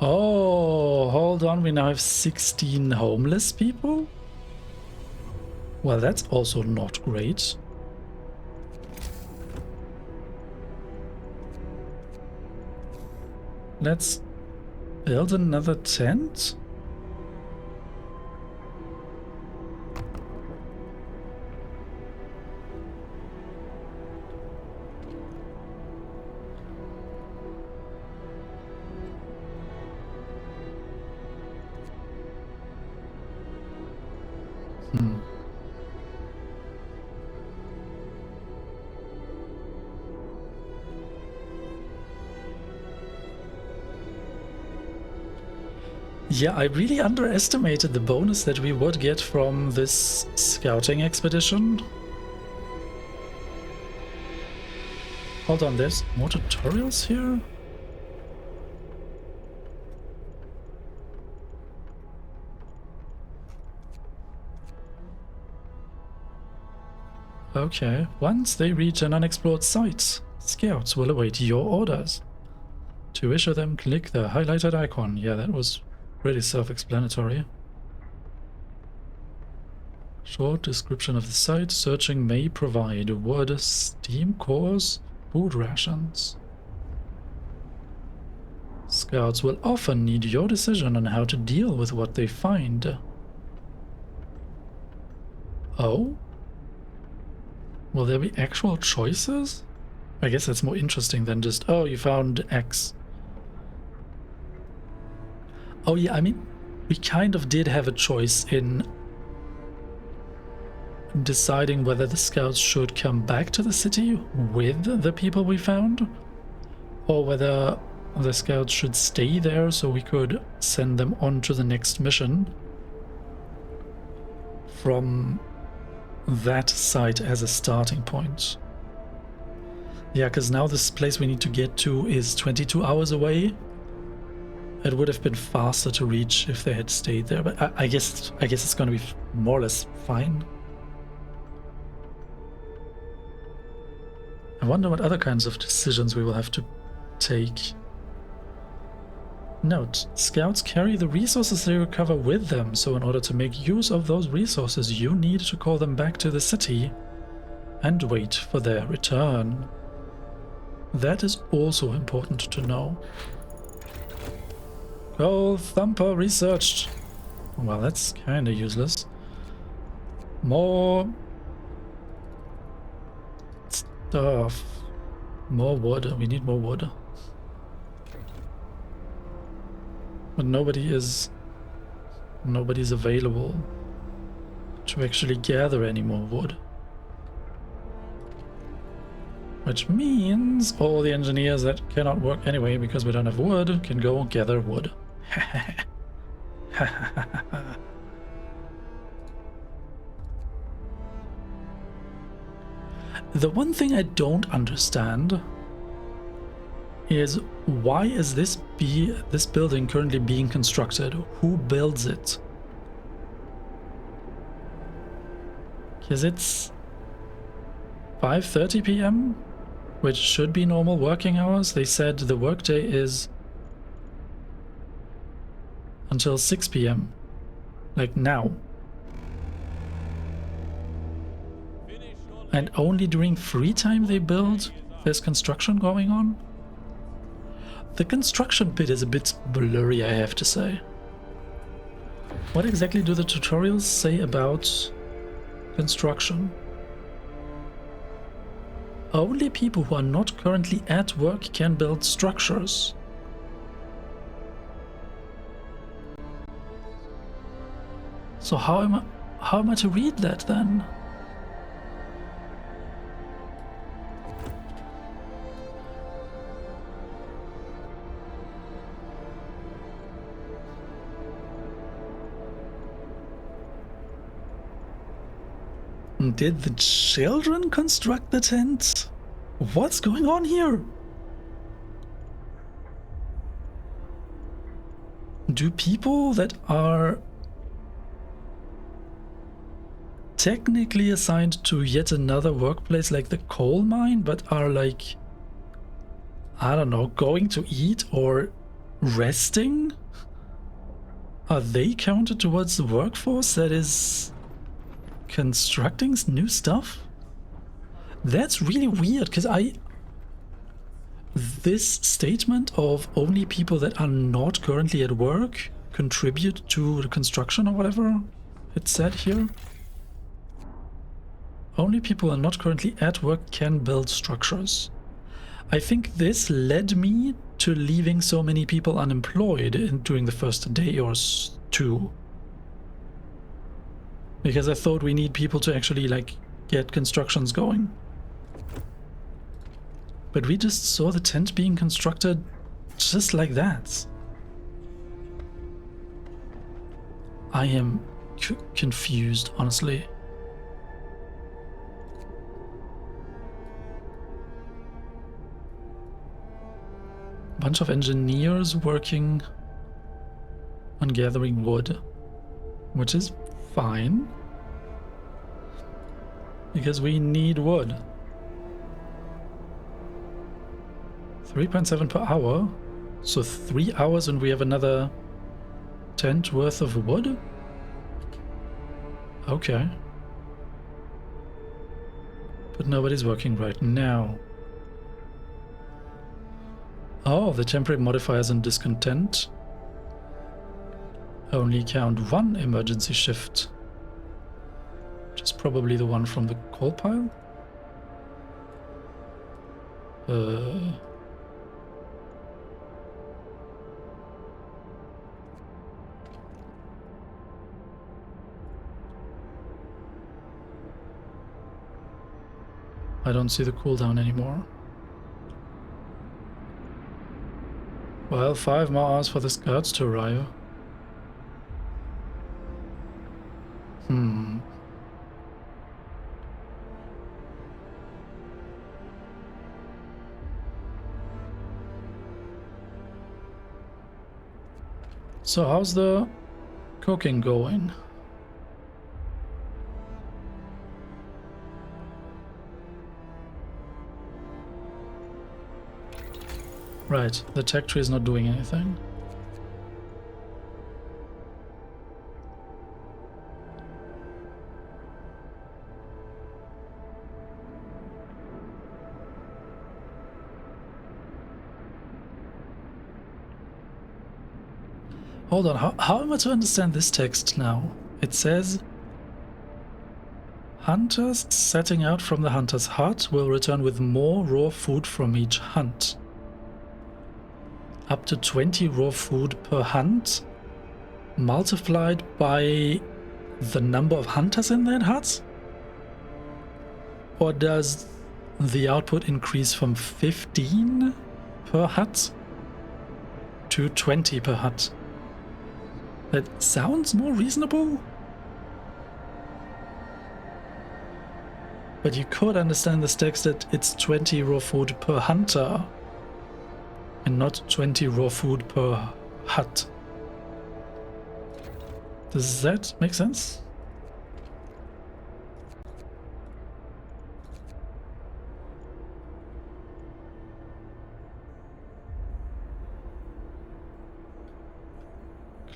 [SPEAKER 1] Oh, hold on, we now have 16 homeless people? Well, that's also not great. Let's build another tent. Yeah, I really underestimated the bonus that we would get from this scouting expedition. Hold on, there's more tutorials here? Okay, once they reach an unexplored site, scouts will await your orders. To issue them, click the highlighted icon. Yeah, that was pretty self-explanatory. Short description of the site. Searching may provide wood, steam cores, food rations. Scouts will often need your decision on how to deal with what they find. Oh? Will there be actual choices? I guess that's more interesting than just, oh, you found X. Oh yeah, I mean, we kind of did have a choice in deciding whether the scouts should come back to the city with the people we found, or whether the scouts should stay there so we could send them on to the next mission from that site as a starting point. Yeah, because now this place we need to get to is 22 hours away. It would have been faster to reach if they had stayed there, but I guess it's going to be more or less fine. I wonder what other kinds of decisions we will have to take. Note, scouts carry the resources they recover with them, so in order to make use of those resources, you need to call them back to the city and wait for their return. That is also important to know. Goal Thumper researched. Well, that's kinda useless. More stuff. More wood. We need more wood. But nobody's available to actually gather any more wood. Which means all the engineers that cannot work anyway because we don't have wood can go gather wood. The one thing I don't understand is why is this building currently being constructed? Who builds it? Because it's 5:30 p.m., which should be normal working hours. They said the workday is until 6 p.m. Like now. And only during free time they build? There's construction going on? The construction bit is a bit blurry, I have to say. What exactly do the tutorials say about construction? Only people who are not currently at work can build structures. So how am I to read that then? Did the children construct the tent? What's going on here? Do people that are technically assigned to yet another workplace like the coal mine, but are like, I don't know, going to eat or resting? Are they counted towards the workforce that is constructing new stuff? That's really weird, because this statement of only people that are not currently at work contribute to the construction or whatever it said here. Only people who are not currently at work can build structures. I think this led me to leaving so many people unemployed during the first day or two. Because I thought we need people to actually, like, get constructions going. But we just saw the tent being constructed just like that. I am confused, honestly. Bunch of engineers working on gathering wood, which is fine, because we need wood. 3.7 per hour, so 3 hours and we have another tent worth of wood? Okay. But nobody's working right now. Oh, the temporary modifiers and discontent only count one emergency shift, which is probably the one from the coal pile. I don't see the cooldown anymore. Well, 5 more hours for the scouts to arrive. So how's the cooking going? Right, the tech tree is not doing anything. Hold on, how am I to understand this text now? It says, hunters setting out from the hunter's hut will return with more raw food from each hunt. Up to 20 raw food per hunt, multiplied by the number of hunters in that hut? Or does the output increase from 15 per hut to 20 per hut? That sounds more reasonable. But you could understand this text that it's 20 raw food per hunter and not 20 raw food per hut. Does that make sense?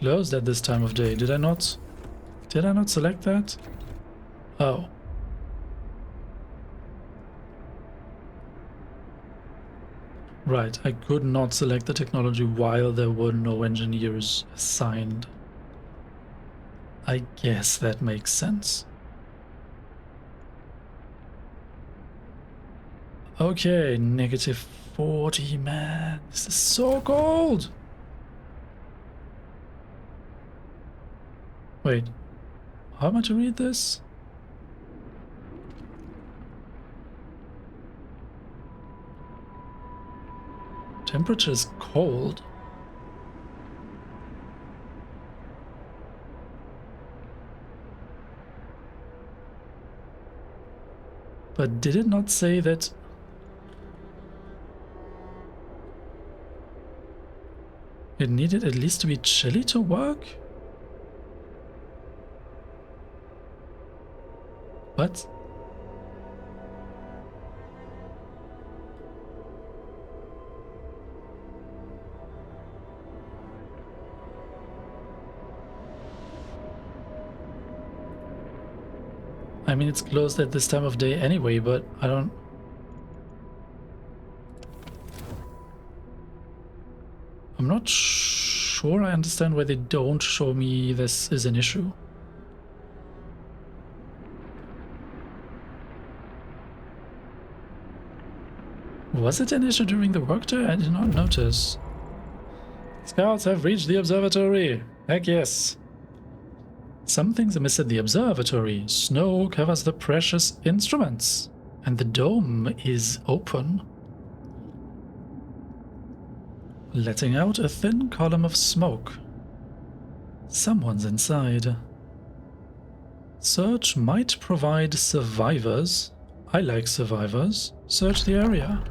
[SPEAKER 1] closed at this time of day. Did I not select that? Oh. Right, I could not select the technology while there were no engineers assigned. I guess that makes sense. Okay, -40, man. This is so cold! Wait, how am I to read this? Temperature is cold. But did it not say that... it needed at least to be chilly to work? What? I mean, it's closed at this time of day anyway, but I don't... I'm not sure I understand why they don't show me this is an issue. Was it an issue during the workday? I did not notice. Scouts have reached the observatory. Heck yes. Something's amiss at the observatory. Snow covers the precious instruments, and the dome is open, letting out a thin column of smoke. Someone's inside. Search might provide survivors. I like survivors. Search the area.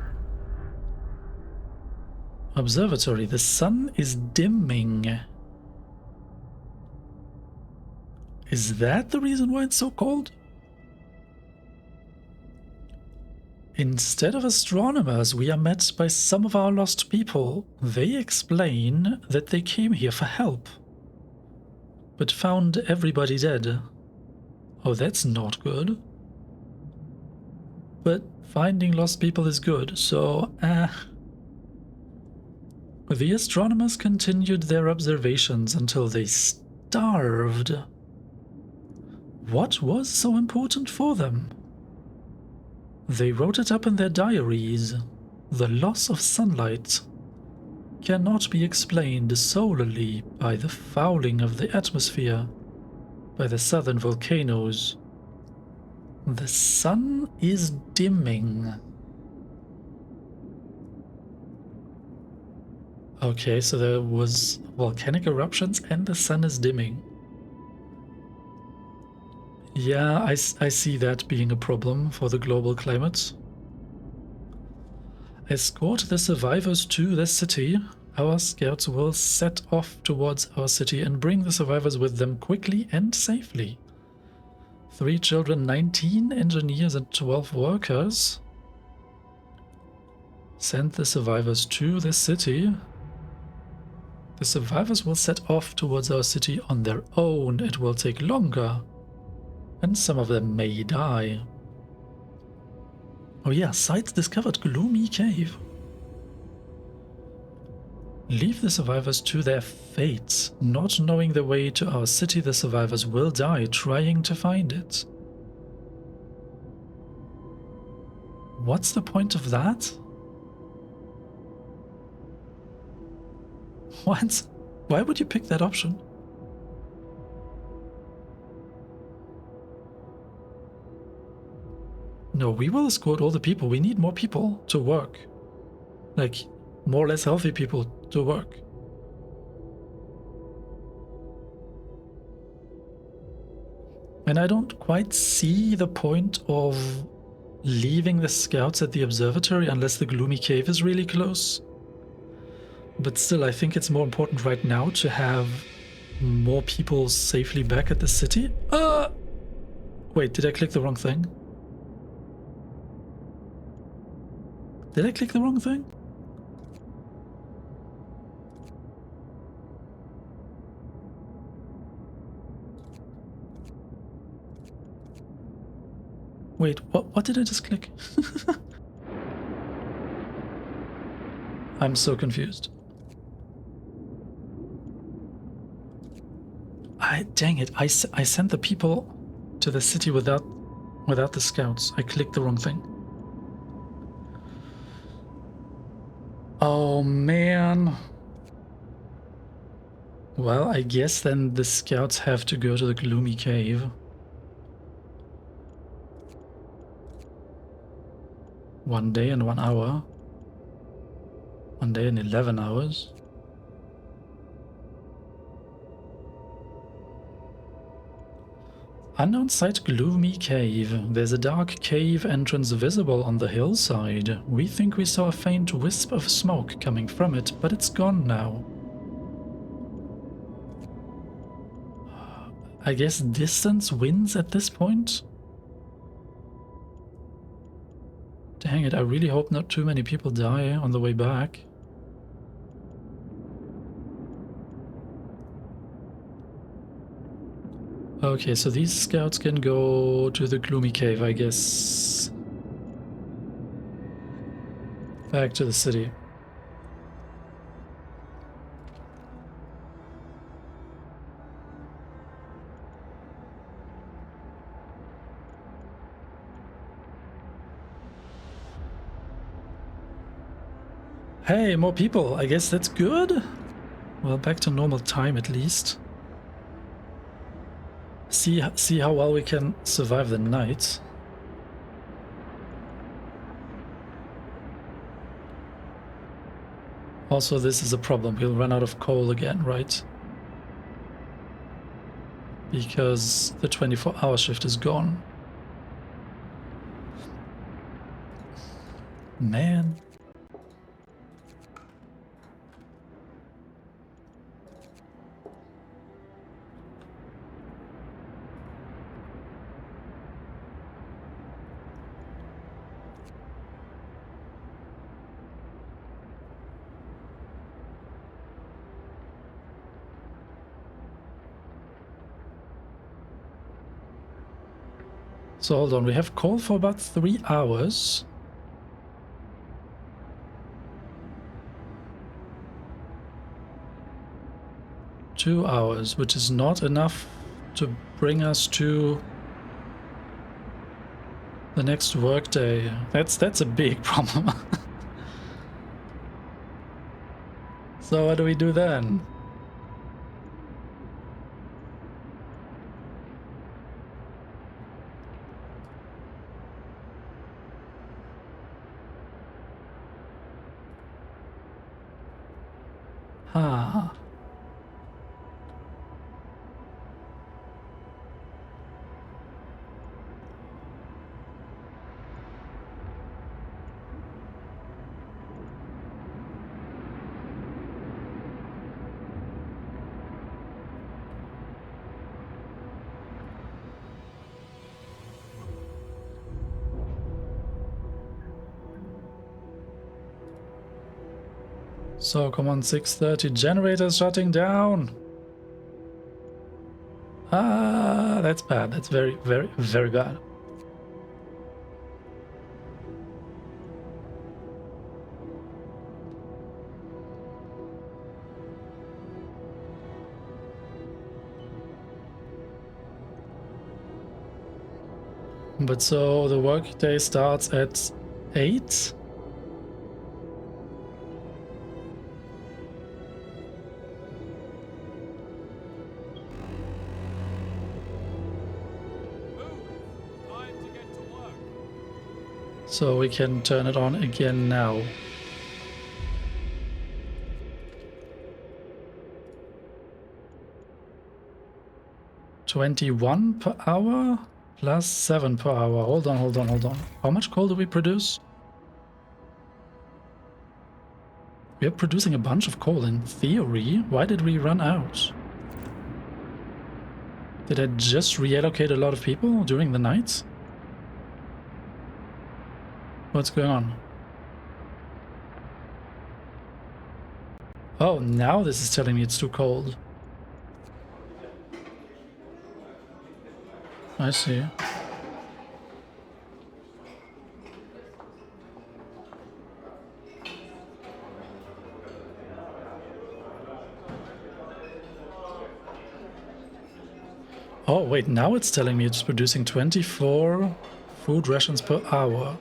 [SPEAKER 1] Observatory. The sun is dimming. Is that the reason why it's so cold? Instead of astronomers, we are met by some of our lost people. They explain that they came here for help, but found everybody dead. Oh, that's not good. But finding lost people is good, so The astronomers continued their observations until they starved. What was so important for them? They wrote it up in their diaries. The loss of sunlight cannot be explained solely by the fouling of the atmosphere, by the southern volcanoes. The sun is dimming. Okay, so there was volcanic eruptions and the sun is dimming. Yeah, I see that being a problem for the global climate. Escort the survivors to the city. Our scouts will set off towards our city and bring the survivors with them quickly and safely. 3 children, 19 engineers and 12 workers. Send the survivors to the city. The survivors will set off towards our city on their own. It will take longer, and some of them may die. Oh yeah, sites discovered gloomy cave. Leave the survivors to their fates. Not knowing the way to our city, the survivors will die trying to find it. What's the point of that? What? Why would you pick that option? No, we will escort all the people. We need more people to work. Like, more or less healthy people to work. And I don't quite see the point of leaving the scouts at the observatory unless the gloomy cave is really close. But still, I think it's more important right now to have more people safely back at the city. Wait, did I click the wrong thing? Did I click the wrong thing? Wait, what did I just click? I'm so confused. Dang it, I sent the people to the city without the scouts. I clicked the wrong thing. Oh man. Well, I guess then the scouts have to go to the gloomy cave. 1 day and 1 hour. 1 day and 11 hours. Unknown site, gloomy cave. There's a dark cave entrance visible on the hillside. We think we saw a faint wisp of smoke coming from it, but it's gone now. I guess distance wins at this point? Dang it, I really hope not too many people die on the way back. Okay, so these scouts can go to the gloomy cave, I guess. Back to the city. Hey, more people. I guess that's good. Well, back to normal time at least. See how well we can survive the night. Also, this is a problem. We'll run out of coal again, right? Because the 24-hour shift is gone. Man. So hold on, we have coal for about 3 hours. Two hours, which is not enough to bring us to the next workday. That's a big problem. So what do we do then? Ah. So come on, 6:30, generators shutting down. Ah, that's bad. That's very, very, very bad. But so the workday starts at 8? So we can turn it on again now. $21 per hour plus 7 per hour. Hold on, hold on, hold on. How much coal do we produce? We are producing a bunch of coal in theory. Why did we run out? Did I just reallocate a lot of people during the night? What's going on? Oh, now this is telling me it's too cold. I see. Oh, wait, now it's telling me it's producing 24 food rations per hour.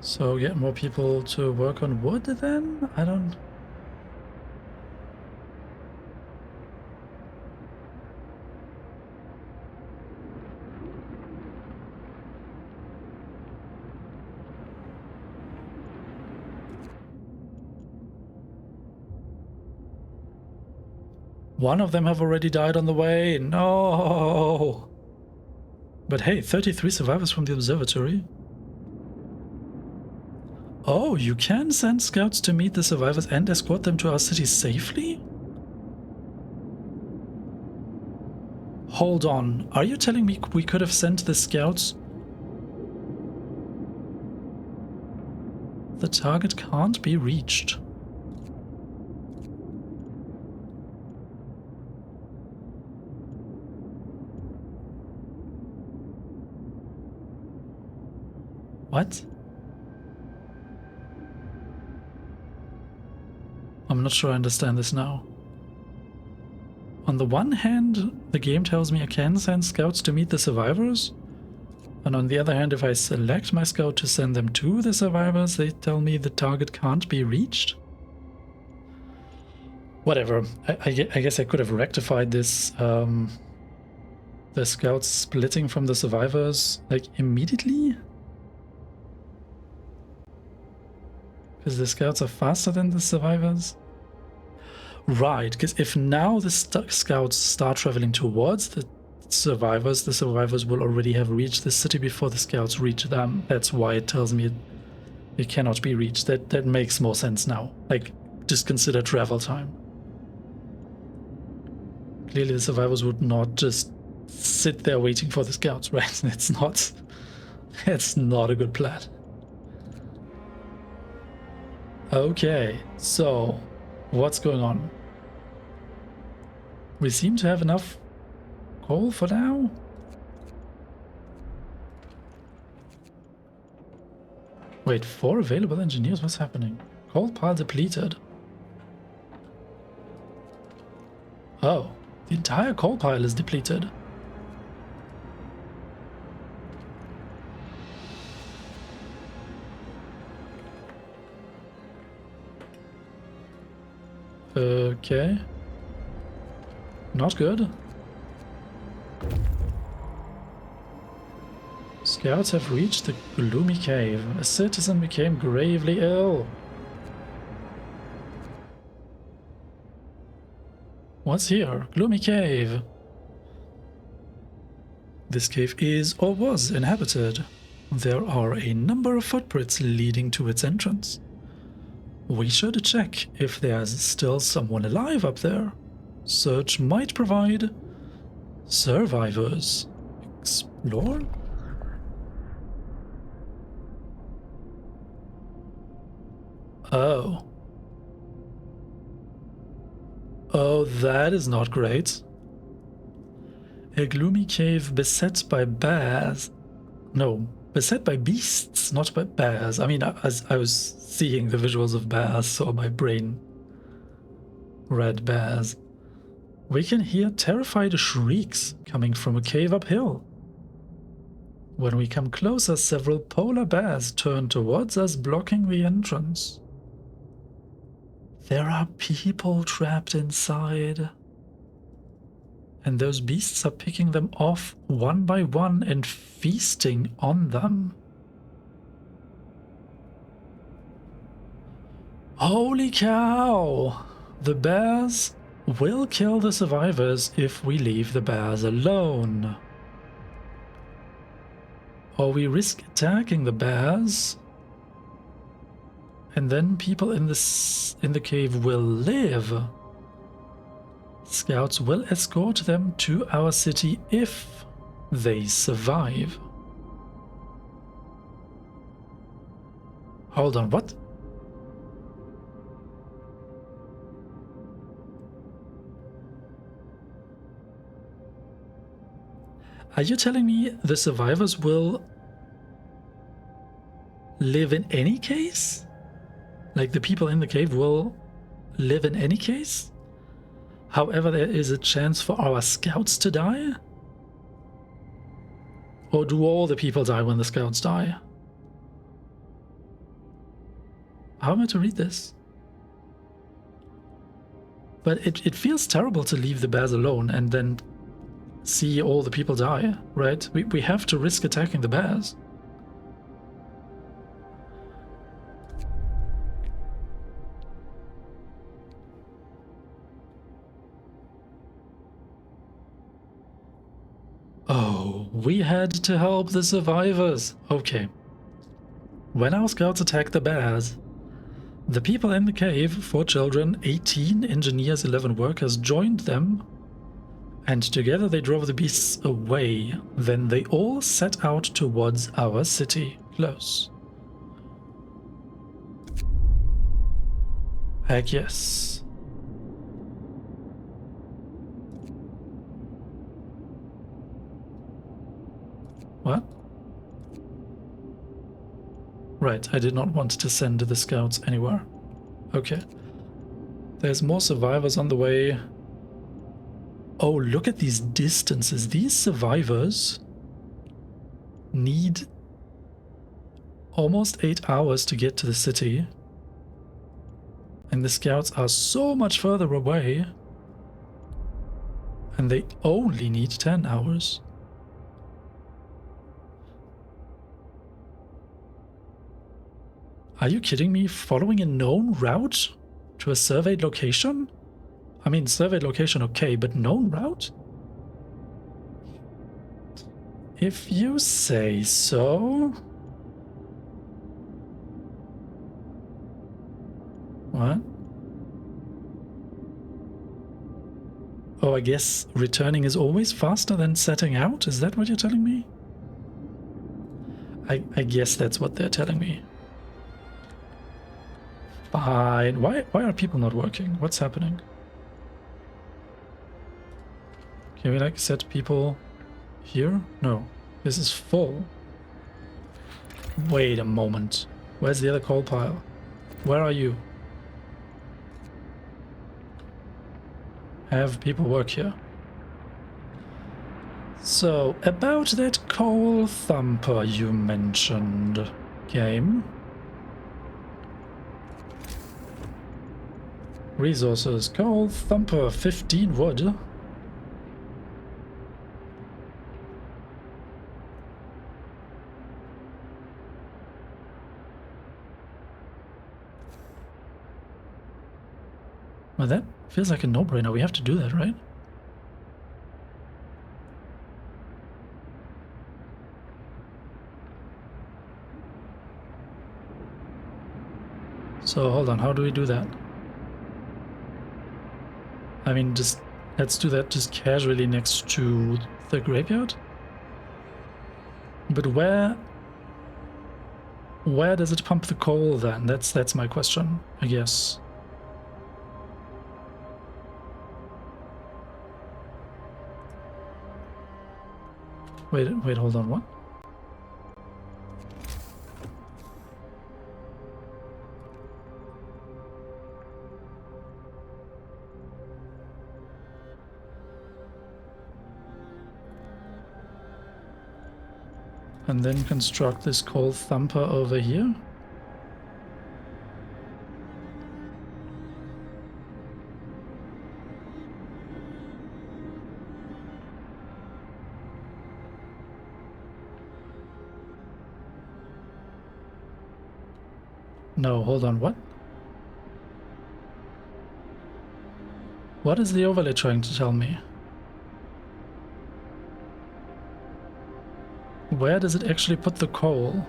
[SPEAKER 1] So get more people to work on wood then? I don't... One of them have already died on the way. No! But hey, 33 survivors from the observatory. Oh, you can send scouts to meet the survivors and escort them to our city safely? Hold on, are you telling me we could have sent the scouts? The target can't be reached. What? I'm not sure I understand this now. On the one hand, the game tells me I can send scouts to meet the survivors. And on the other hand, if I select my scout to send them to the survivors, they tell me the target can't be reached. Whatever. I guess I could have rectified this, the scouts splitting from the survivors, like, immediately? Because the scouts are faster than the survivors? Right, because if now the scouts start traveling towards the survivors will already have reached the city before the scouts reach them. That's why it tells me it cannot be reached. That makes more sense now. Like, just consider travel time. Clearly the survivors would not just sit there waiting for the scouts, right? That's not a good plan. Okay, so what's going on? We seem to have enough coal for now. Wait, 4 available engineers? What's happening? Coal pile depleted. Oh, the entire coal pile is depleted. Okay. Not good. Scouts have reached the gloomy cave. A citizen became gravely ill. What's here? Gloomy cave. This cave is or was inhabited. There are a number of footprints leading to its entrance. We should check if there's still someone alive up there. Search might provide survivors. Explore? Oh. Oh, that is not great. A gloomy cave beset by bears. No, beset by beasts, not by bears. I mean, as I was seeing the visuals of bears, so my brain read bears. We can hear terrified shrieks coming from a cave uphill. When we come closer, several polar bears turn towards us, blocking the entrance. There are people trapped inside. And those beasts are picking them off one by one and feasting on them. Holy cow! The bears will kill the survivors if we leave the bears alone. Or we risk attacking the bears, and then people in the cave will live. Scouts will escort them to our city if they survive. Hold on, what? Are you telling me the survivors will live in any case? Like the people in the cave will live in any case? However, there is a chance for our scouts to die? Or do all the people die when the scouts die? How am I to read this? But it feels terrible to leave the bears alone and then see all the people die, right? We have to risk attacking the bears. Oh, we had to help the survivors. Okay. When our scouts attacked the bears, the people in the cave, 4 children, 18 engineers, 11 workers, joined them, and together they drove the beasts away. Then they all set out towards our city. Close. Heck yes. What? Right, I did not want to send the scouts anywhere. Okay. There's more survivors on the way. Oh, look at these distances. These survivors need almost 8 hours to get to the city. And the scouts are so much further away. And they only need 10 hours. Are you kidding me? Following a known route to a surveyed location? I mean, surveyed location, okay, but known route? If you say so. What? Oh, I guess returning is always faster than setting out? Is that what you're telling me? I guess that's what they're telling me. Fine. Why are people not working? What's happening? Can we like set people here? No. This is full. Wait a moment. Where's the other coal pile? Where are you? Have people work here. So, about that coal thumper you mentioned, game. Resources, coal thumper, 15 wood. Well, that feels like a no-brainer. We have to do that, right? So, hold on, how do we do that? I mean, just let's do that just casually next to the graveyard. But where does it pump the coal then? That's my question, I guess. Wait, hold on, what? And then construct this coal thumper over here. No, hold on, what? What is the overlay trying to tell me? Where does it actually put the coal?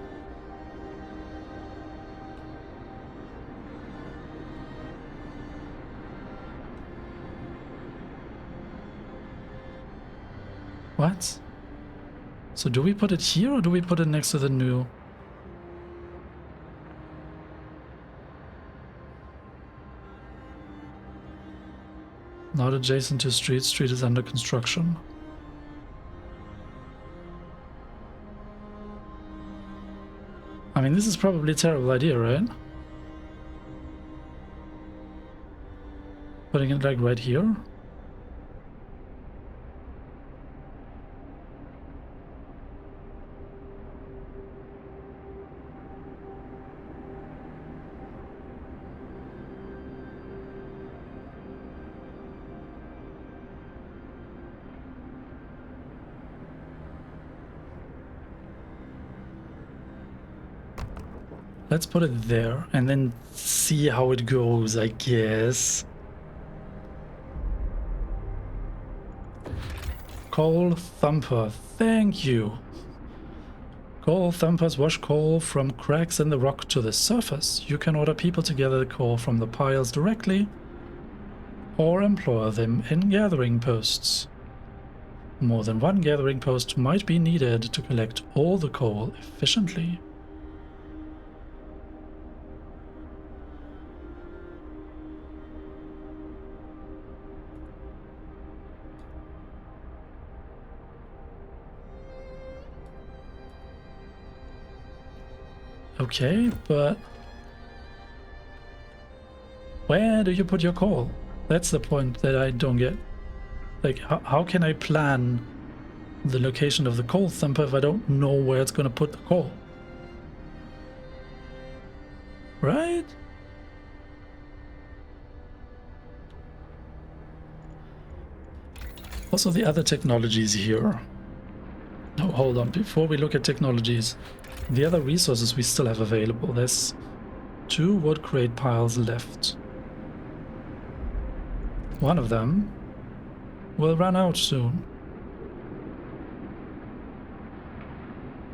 [SPEAKER 1] What? So do we put it here or do we put it next to the new? Not adjacent to street. Street is under construction. I mean, this is probably a terrible idea, right? Putting it like right here? Let's put it there and then see how it goes, I guess. Coal thumper, thank you. Coal thumpers wash coal from cracks in the rock to the surface. You can order people to gather the coal from the piles directly or employ them in gathering posts. More than one gathering post might be needed to collect all the coal efficiently. Okay, but where do you put your coal? That's the point that I don't get. Like, how can I plan the location of the coal thumper if I don't know where it's going to put the coal? Right? Also, the other technologies here. No, hold on. Before we look at technologies, the other resources we still have available. There's 2 wood crate piles left. One of them will run out soon.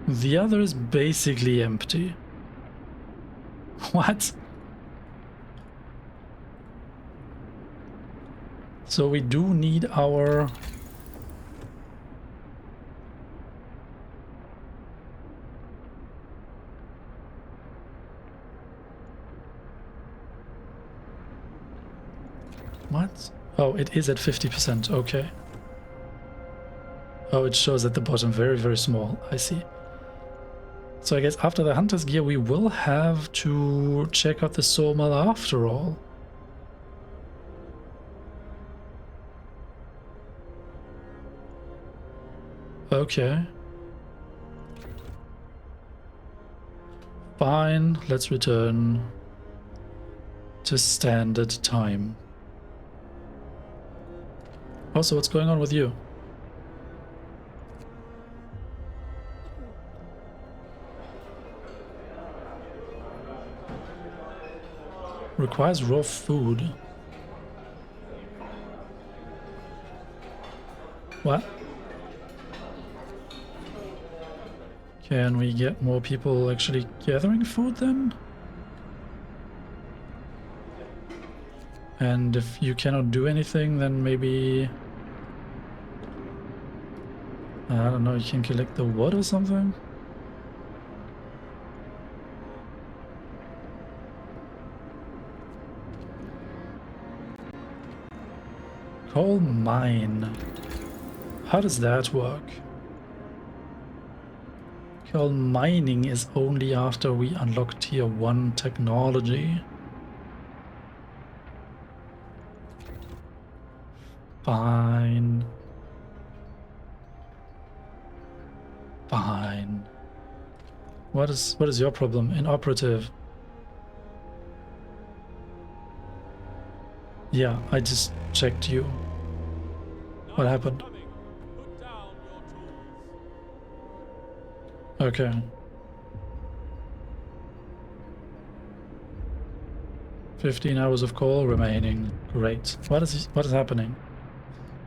[SPEAKER 1] The other is basically empty. What? So we do need our... What? Oh, it is at 50%, okay. Oh, it shows at the bottom, very, very small, I see. So I guess after the hunter's gear we will have to check out the sawmill after all. Okay. Fine, let's return to standard time. Also, what's going on with you? Requires raw food. What? Can we get more people actually gathering food then? And if you cannot do anything, then maybe... I don't know, you can collect the wood or something? Coal mine. How does that work? Coal mining is only after we unlock tier 1 technology. Fine. Fine. What is your problem? Inoperative. Yeah, I just checked you. What happened?
[SPEAKER 2] Put down your tools.
[SPEAKER 1] Okay. "15 hours of coal remaining. Great. What is happening?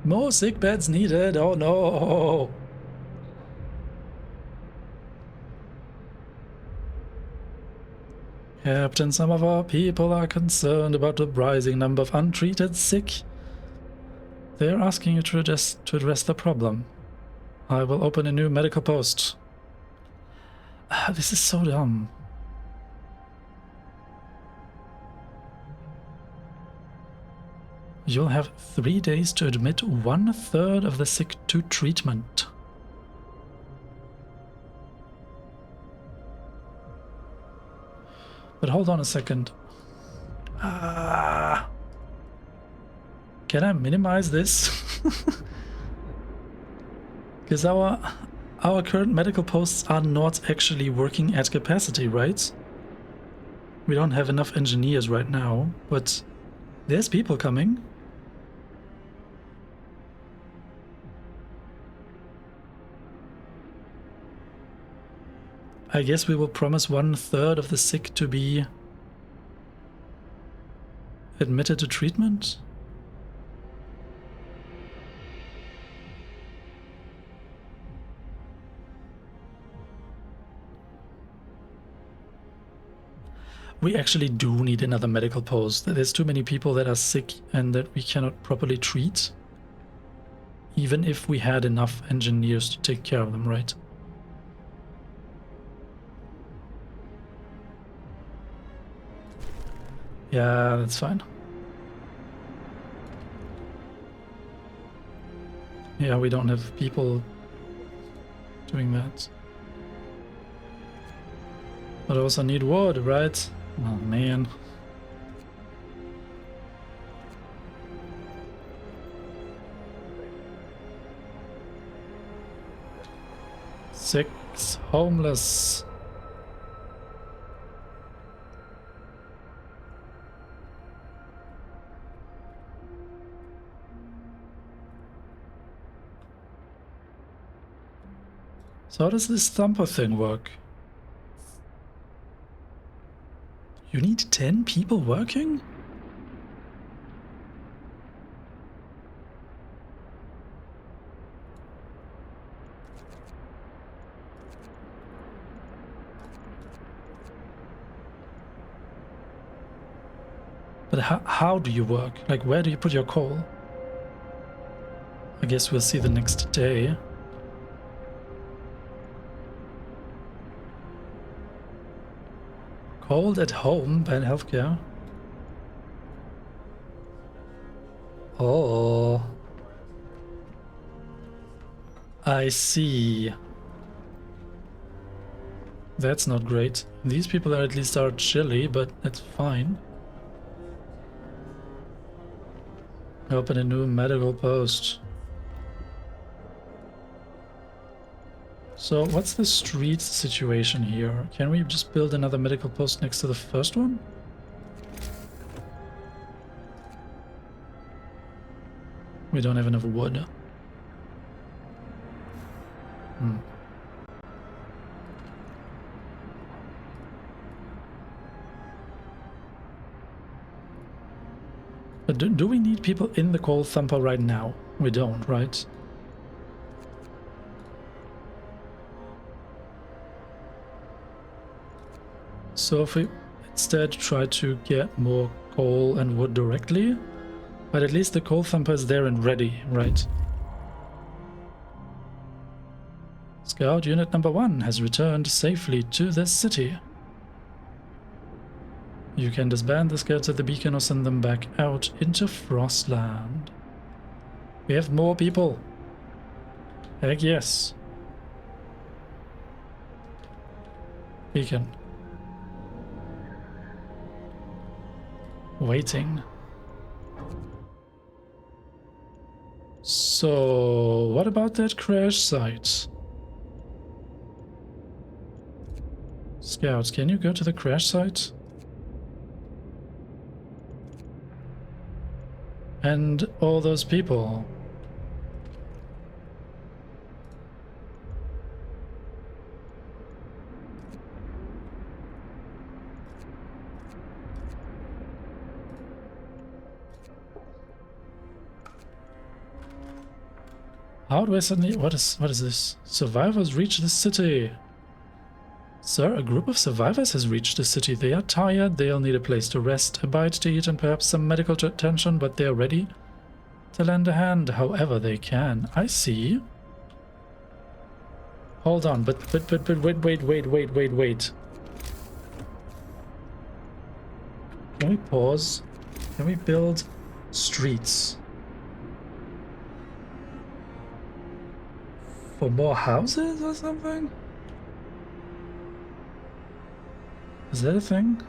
[SPEAKER 1] More sick beds needed. Oh no. Captain, some of our people are concerned about the rising number of untreated sick. They are asking you to address the problem. I will open a new medical post." This is so dumb. You'll have 3 days to admit 1/3 of the sick to treatment. But hold on a second. Can I minimize this? Because our current medical posts are not actually working at capacity, right? We don't have enough engineers right now, but there's people coming. I guess we will promise 1/3 of the sick to be admitted to treatment. We actually do need another medical post. There's too many people that are sick and that we cannot properly treat. Even if we had enough engineers to take care of them, right? Yeah, that's fine. Yeah, we don't have people doing that. But I also need wood, right? Oh man. Six homeless. So how does this thumper thing work? You need 10 people working? But how do you work? Like, where do you put your coal? I guess we'll see the next day. Cold at home, bad healthcare. Oh. I see. That's not great. These people are at least are chilly, but that's fine. Open a new medical post. So what's the street situation here? Can we just build another medical post next to the first one? We don't have enough wood. But do we need people in the coal thumper right now? We don't, right? So if we instead try to get more coal and wood directly, but at least the coal thumper is there and ready, right? Scout Unit number 1 has returned safely to the city. You can disband the scouts at the beacon or send them back out into Frostland. We have more people. Heck yes. Beacon. Waiting. So, what about that crash site? Scouts, can you go to the crash site? And all those people. How do I suddenly... What is this? Survivors reach the city. Sir, a group of survivors has reached the city. They are tired, they'll need a place to rest, a bite to eat, and perhaps some medical attention, but they're ready to lend a hand however they can. I see. Hold on, but wait. Can we pause? Can we build streets? For more houses or something? Is that a thing?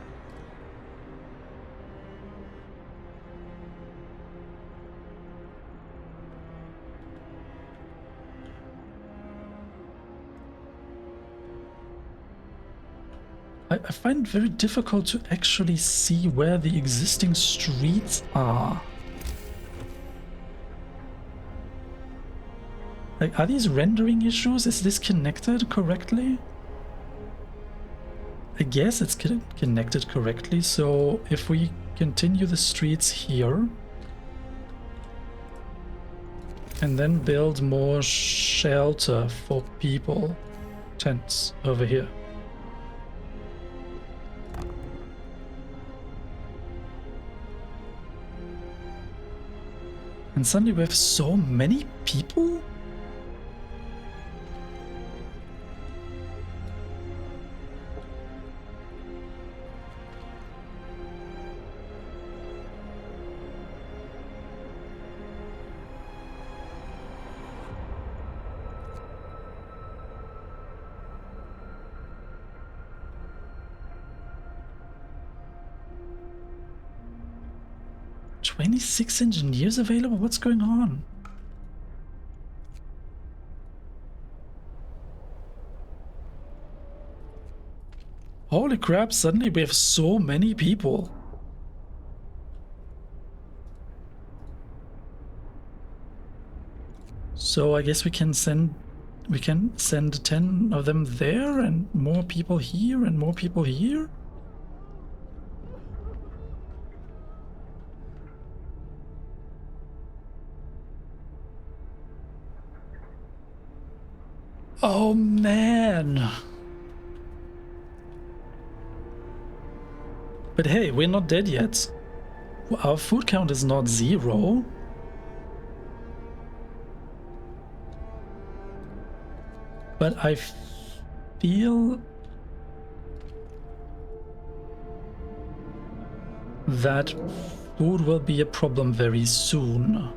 [SPEAKER 1] I find it very difficult to actually see where the existing streets are. Like, are these rendering issues? Is this connected correctly? I guess it's connected correctly, so if we continue the streets here and then build more shelter for people, tents over here. And suddenly we have so many people? "26 engineers available? What's going on?" Holy crap, suddenly we have so many people. So I guess we can send 10 of them there and more people here and more people here. Oh man. But hey, we're not dead yet. Our food count is not 0. But I feel that food will be a problem very soon.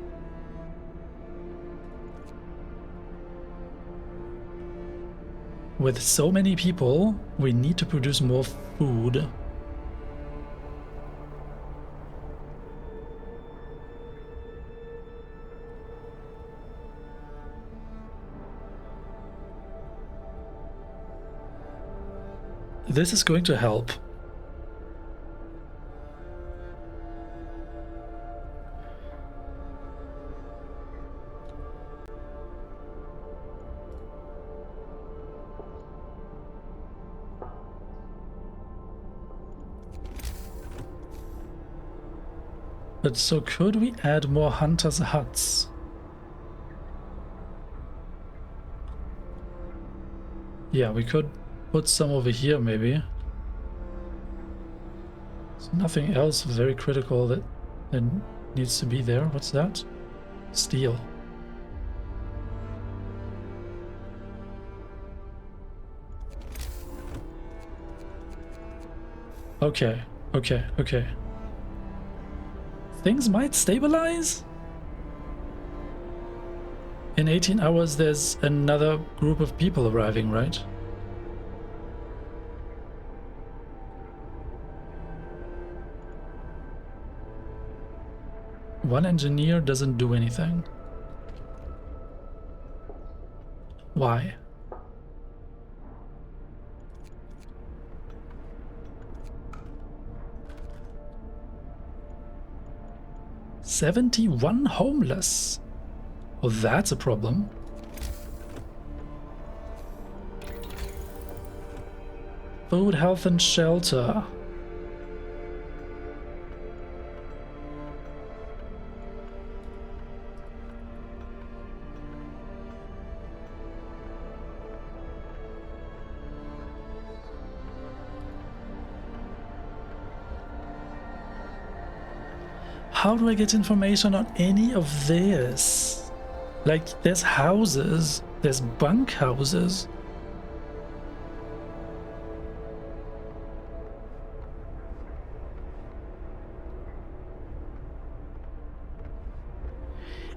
[SPEAKER 1] With so many people, we need to produce more food. This is going to help. But so could we add more hunters' huts? Yeah, we could put some over here maybe. There's nothing else very critical that needs to be there. What's that? Steel. Okay, okay, okay. Things might stabilize? In 18 hours there's another group of people arriving, right? One engineer doesn't do anything. Why? "71 homeless." Oh, that's a problem. Food, health and shelter. How do I get information on any of this? Like, there's houses, there's bunk houses.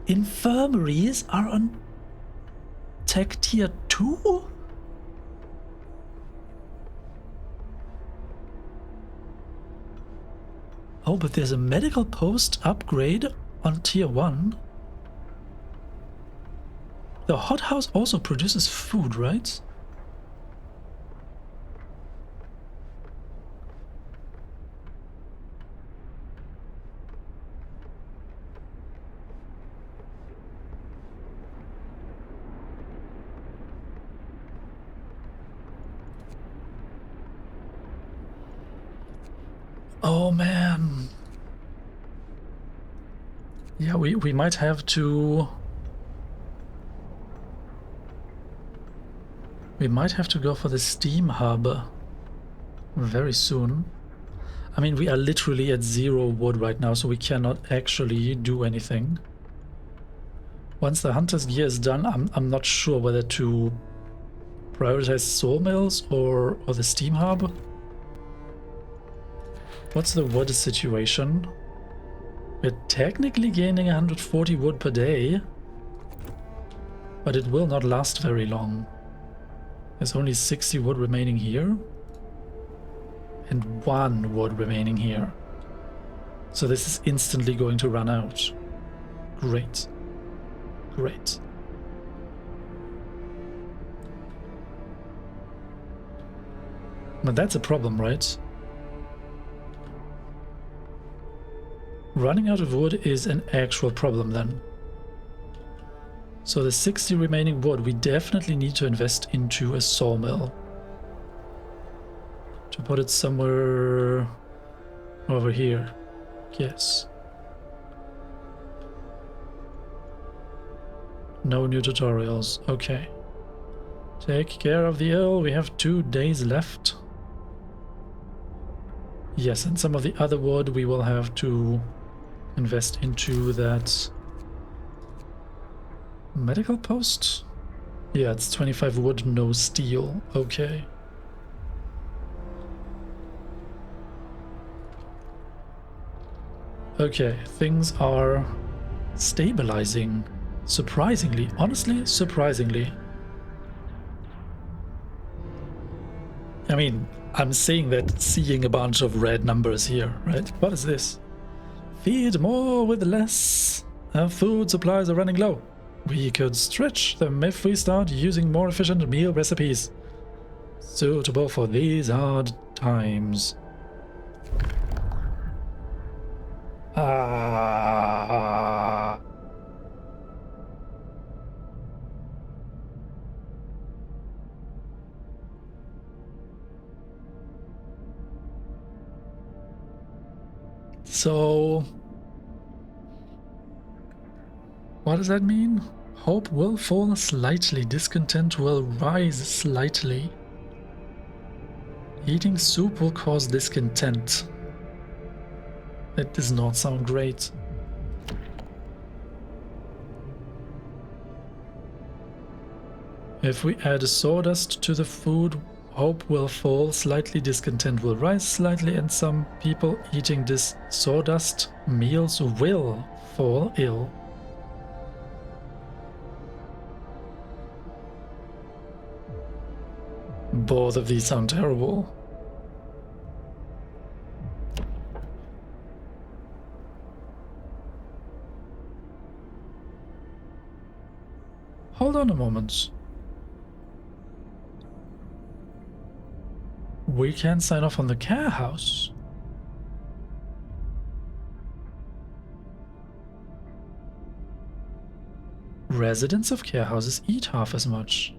[SPEAKER 1] Infirmaries are on tech tier 2? Oh, but there's a medical post upgrade on tier 1. The hothouse also produces food, right? Oh man. Yeah, we might have to... We might have to go for the steam hub very soon. I mean, we are literally at 0 wood right now, so we cannot actually do anything. Once the hunter's gear is done, I'm not sure whether to prioritize sawmills or the steam hub. What's the wood situation? We're technically gaining 140 wood per day, but it will not last very long. There's only 60 wood remaining here and 1 wood remaining here. So this is instantly going to run out. Great. Great. But that's a problem, right? Running out of wood is an actual problem then. So the 60 remaining wood, we definitely need to invest into a sawmill. To put it somewhere over here. Yes. No new tutorials. Okay. Take care of the ill. We have 2 days left. Yes, and some of the other wood we will have to invest into that medical post. Yeah, it's 25 wood, no steel. Okay. Okay, things are stabilizing. Surprisingly, honestly, surprisingly. I mean, I'm saying that seeing a bunch of red numbers here, right? What is this? Feed more with less. Our food supplies are running low. We could stretch them if we start using more efficient meal recipes. Suitable for these hard times. So, what does that mean? Hope will fall slightly, discontent will rise slightly. Eating soup will cause discontent. That does not sound great. If we add sawdust to the food, hope will fall slightly, discontent will rise slightly, and some people eating this sawdust meals will fall ill. Both of these sound terrible. Hold on a moment. We can sign off on the care house. Residents of care houses eat half as much.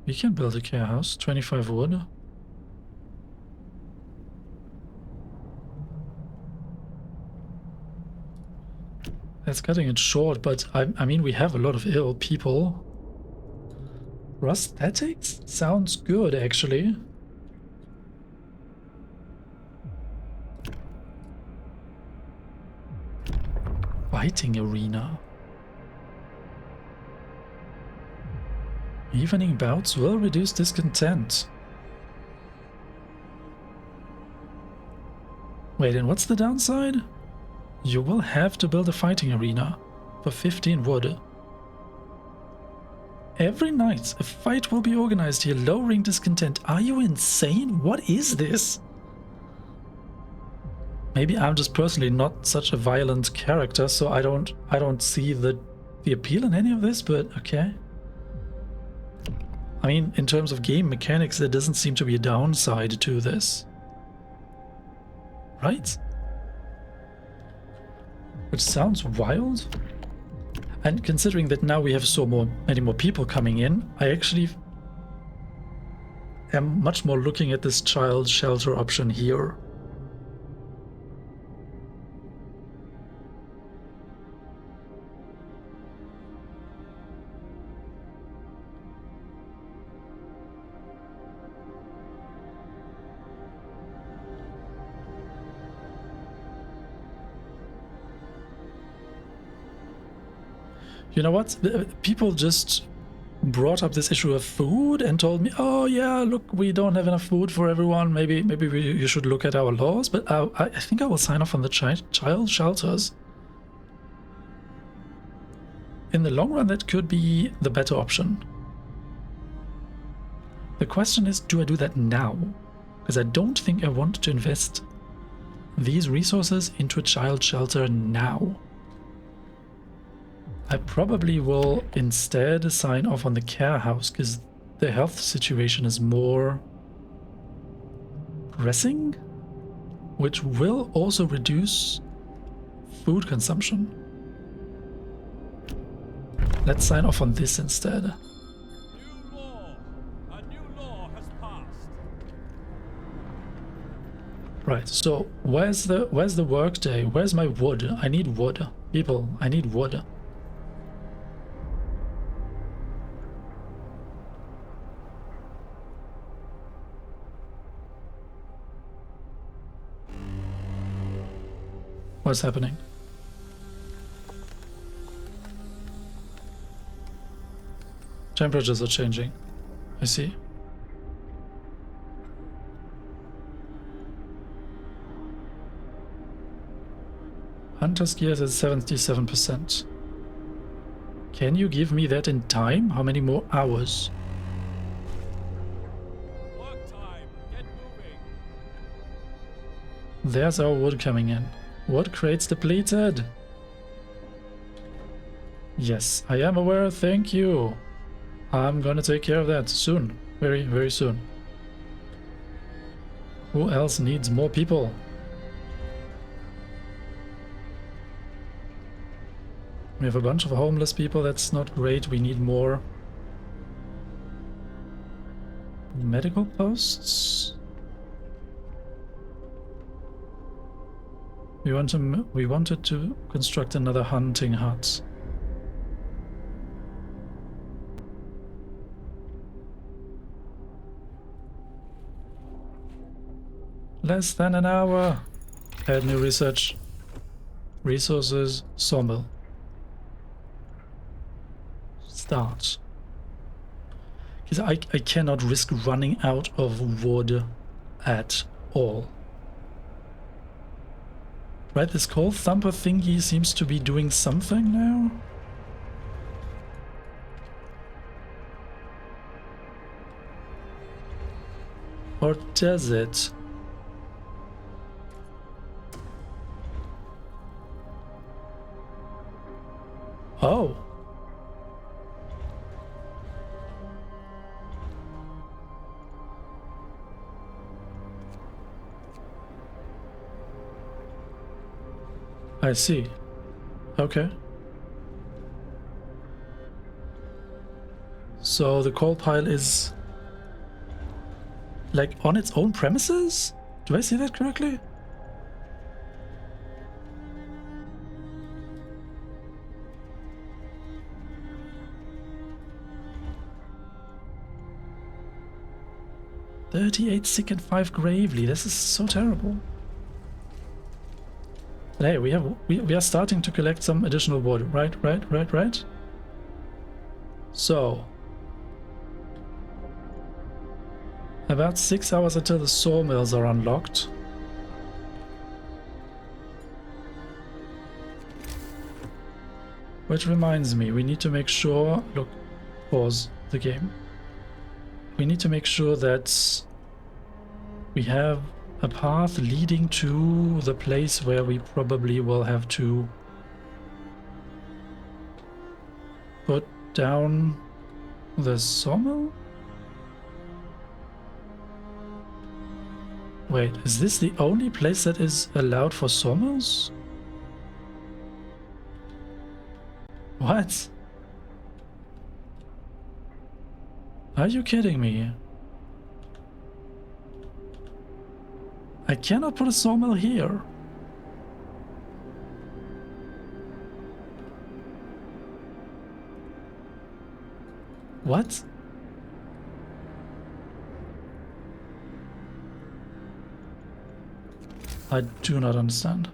[SPEAKER 1] We can build a care house, 25 wood. That's cutting it short, but I mean, we have a lot of ill people. Prosthetics? Sounds good, actually. Fighting arena. Evening bouts will reduce discontent. Wait, and what's the downside? You will have to build a fighting arena for 15 wood. Every night, a fight will be organized here, lowering discontent. Are you insane? What is this? Maybe I'm just personally not such a violent character, so I don't see the appeal in any of this, but okay. I mean, in terms of game mechanics, there doesn't seem to be a downside to this. Right? Which sounds wild. And considering that now we have many more people coming in, I actually am much more looking at this child shelter option here. You know what? People just brought up this issue of food and told me, oh yeah, look, we don't have enough food for everyone. Maybe you should look at our laws. But I think I will sign off on the child shelters. In the long run, that could be the better option. The question is, do I do that now? Because I don't think I want to invest these resources into a child shelter now. I probably will instead sign off on the care house because the health situation is more pressing, which will also reduce food consumption. Let's sign off on this instead.
[SPEAKER 2] New law. A new law has passed.
[SPEAKER 1] Right, so where's the work day? Where's my wood? I need wood. People, I need wood. What's happening? Temperatures are changing. I see. Hunter's gear is at 77%. Can you give me that in time? How many more hours?
[SPEAKER 2] Work time. Get moving.
[SPEAKER 1] There's our wood coming in. Wood crates depleted. Yes, I am aware. Thank you. I'm gonna take care of that soon. Very, very soon. Who else needs more people? We have a bunch of homeless people. That's not great. We need more medical posts. We wanted to construct another hunting hut. Less than an hour. Add new research. Resources. Sawmill. Start. Because I cannot risk running out of wood at all. Right, this coal thumper thingy seems to be doing something now. Or does it? Oh. I see. Okay. So the coal pile is like on its own premises? Do I see that correctly? "38 sick and 5 gravely." This is so terrible. But hey, we are starting to collect some additional wood. Right. So about 6 hours until the sawmills are unlocked. Which reminds me, we need to make sure... Look, pause the game. We need to make sure that we have a path leading to the place where we probably will have to put down the sawmill? Wait, is this the only place that is allowed for sawmills? What? Are you kidding me? I cannot put a sawmill here. What? I do not understand.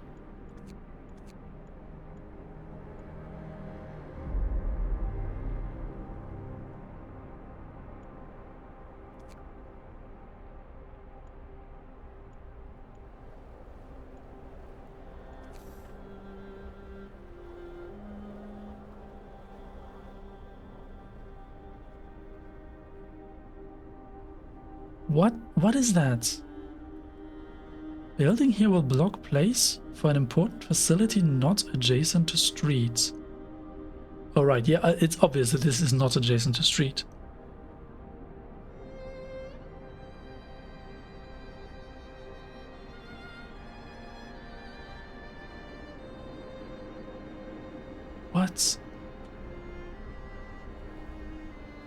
[SPEAKER 1] What is that? Building here will block place for an important facility not adjacent to streets. Oh right, yeah, it's obvious that this is not adjacent to street. What?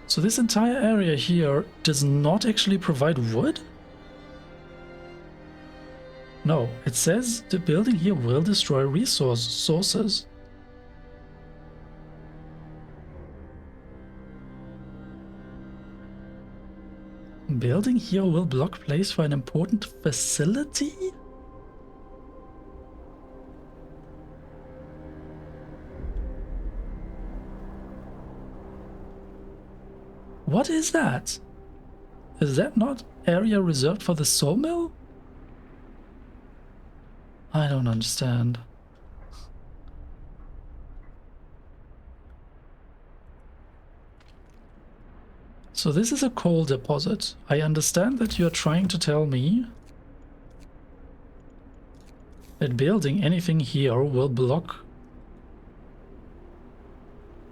[SPEAKER 1] So this entire area here does not actually provide wood? No, it says the building here will destroy resource sources. Building here will block place for an important facility? What is that? Is that not area reserved for the sawmill? I don't understand. So this is a coal deposit. I understand that you're trying to tell me that building anything here will block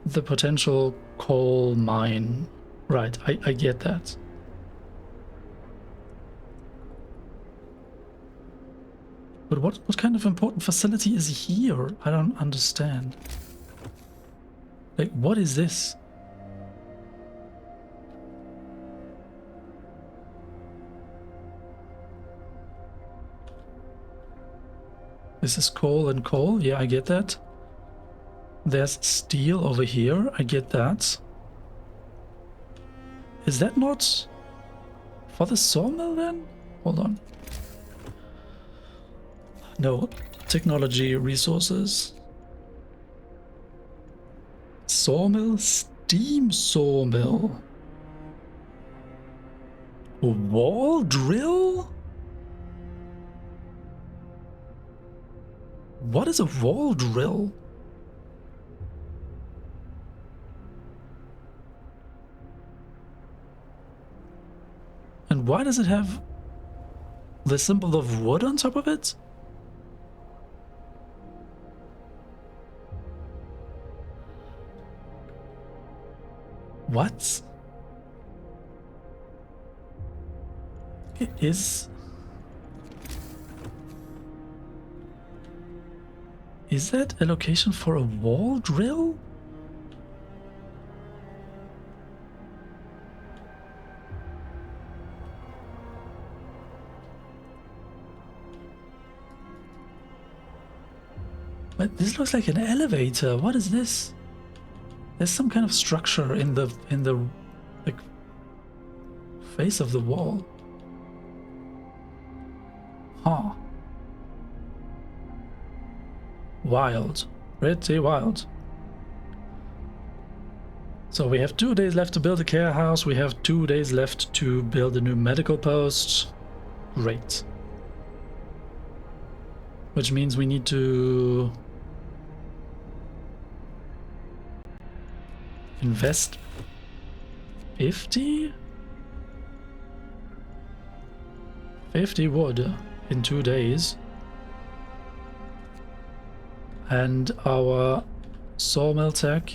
[SPEAKER 1] the potential coal mine. Right, I get that. But what kind of important facility is here? I don't understand. Like, what is this? This is coal and coal. Yeah, I get that. There's steel over here. I get that. Is that not for the sawmill then? Hold on. No, technology resources. Sawmill, steam sawmill. A wall drill? What is a wall drill? And why does it have the symbol of wood on top of it? What? Is that a location for a wall drill? But this looks like an elevator. What is this? There's some kind of structure in the like face of the wall. Huh. Wild. Pretty wild. So we have 2 days left to build a care house. We have 2 days left to build a new medical post. Great. Which means we need to invest 50 wood in 2 days. And our sawmill tech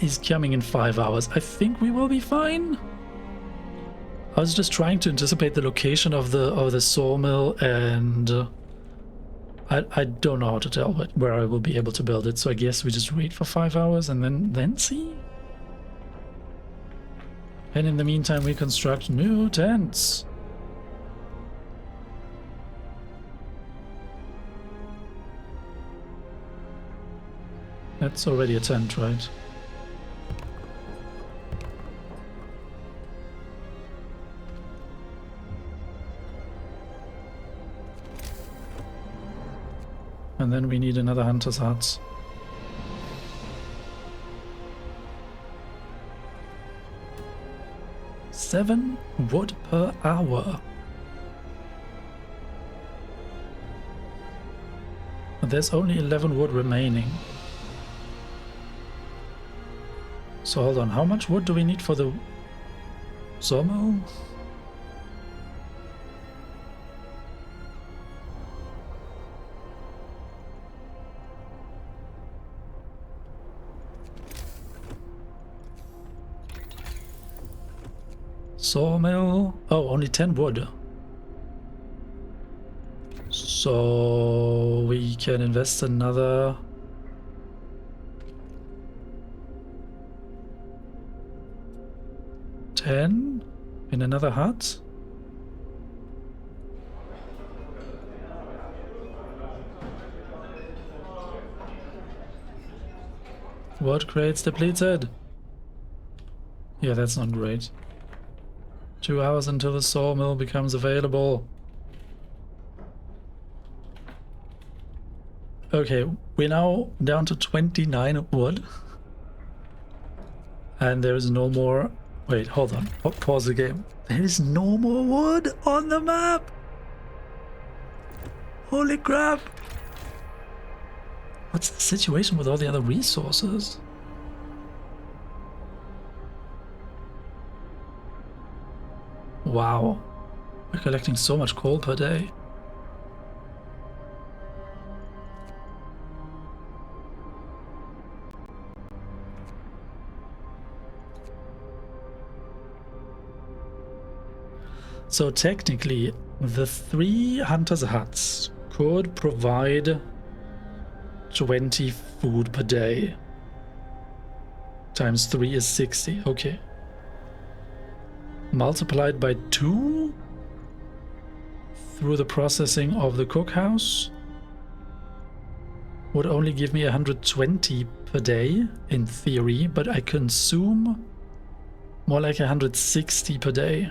[SPEAKER 1] is coming in 5 hours. I think we will be fine. I was just trying to anticipate the location of the sawmill, and I don't know how to tell where I will be able to build it. So I guess we just wait for 5 hours and then see. And in the meantime, we construct new tents. That's already a tent, right? And then we need another hunter's hut. Seven wood per hour. There's only 11 wood remaining. So hold on, how much wood do we need for the sawmill? Sawmill. Oh, only 10 wood. So we can invest another 10 in another hut. Wood crates depleted. Yeah, that's not great. 2 hours until the sawmill becomes available. Okay, we're now down to 29 wood. And there is no more... Wait, hold on. Pause the game. There is no more wood on the map! Holy crap! What's the situation with all the other resources? Wow. We're collecting so much coal per day. So technically, the 3 hunters' huts could provide 20 food per day. Times 3 is 60, okay. Multiplied by 2 through the processing of the cookhouse would only give me 120 per day in theory, but I consume more like 160 per day.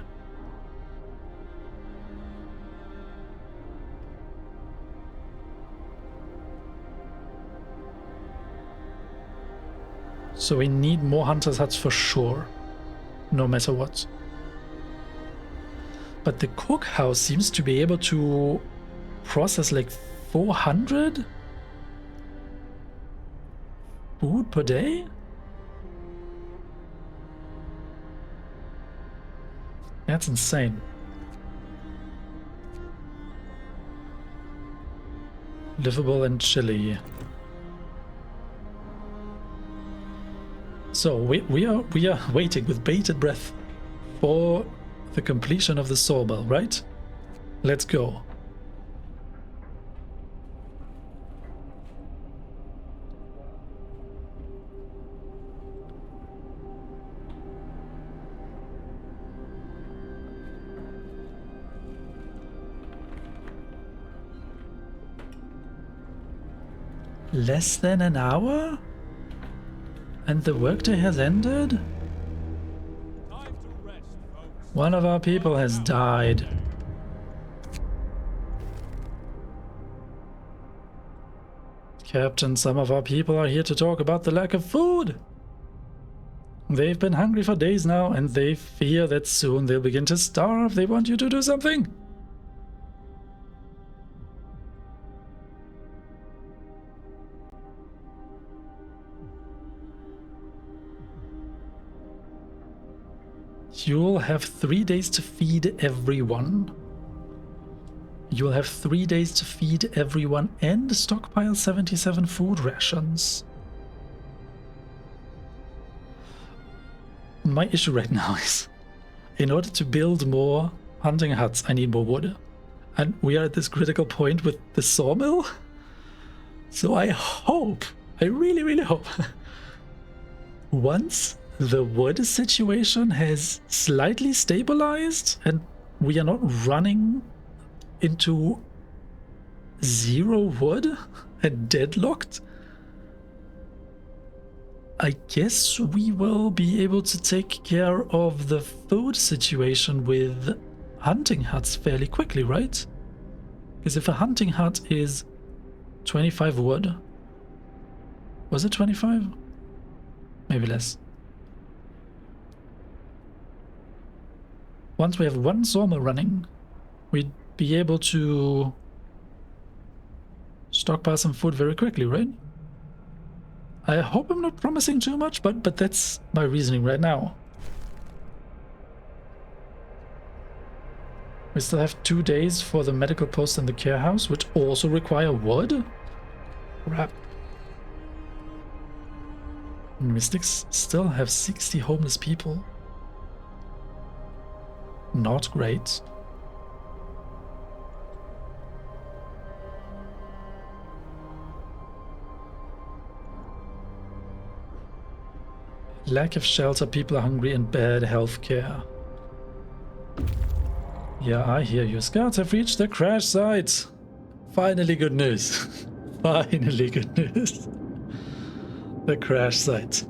[SPEAKER 1] So we need more hunters' huts for sure, no matter what. But the cookhouse seems to be able to process like 400 food per day? That's insane. Livable and chilly. So we are waiting with bated breath for the completion of the sawmill, right? Let's go. Less than an hour? And the workday has ended?
[SPEAKER 2] Time to rest, folks.
[SPEAKER 1] One of our people has died. Captain, some of our people are here to talk about the lack of food. They've been hungry for days now, and they fear that soon they'll begin to starve. They want you to do something. You'll have 3 days to feed everyone. You'll have 3 days to feed everyone and stockpile 77 food rations. My issue right now is, in order to build more hunting huts, I need more wood. And we are at this critical point with the sawmill. So I hope, I really, really hope, once the wood situation has slightly stabilized and we are not running into 0 wood and deadlocked, I guess we will be able to take care of the food situation with hunting huts fairly quickly, right? Because if a hunting hut is 25 wood... Was it 25? Maybe less. Once we have one sawmill running, we'd be able to stockpile some food very quickly, right? I hope I'm not promising too much, but that's my reasoning right now. We still have 2 days for the medical post and the care house, which also require wood? Crap. Mystics still have 60 homeless people. Not great. Lack of shelter, people are hungry, and bad health care. Yeah, I hear you. Scouts have reached the crash site. Finally good news. Finally good news. The crash site.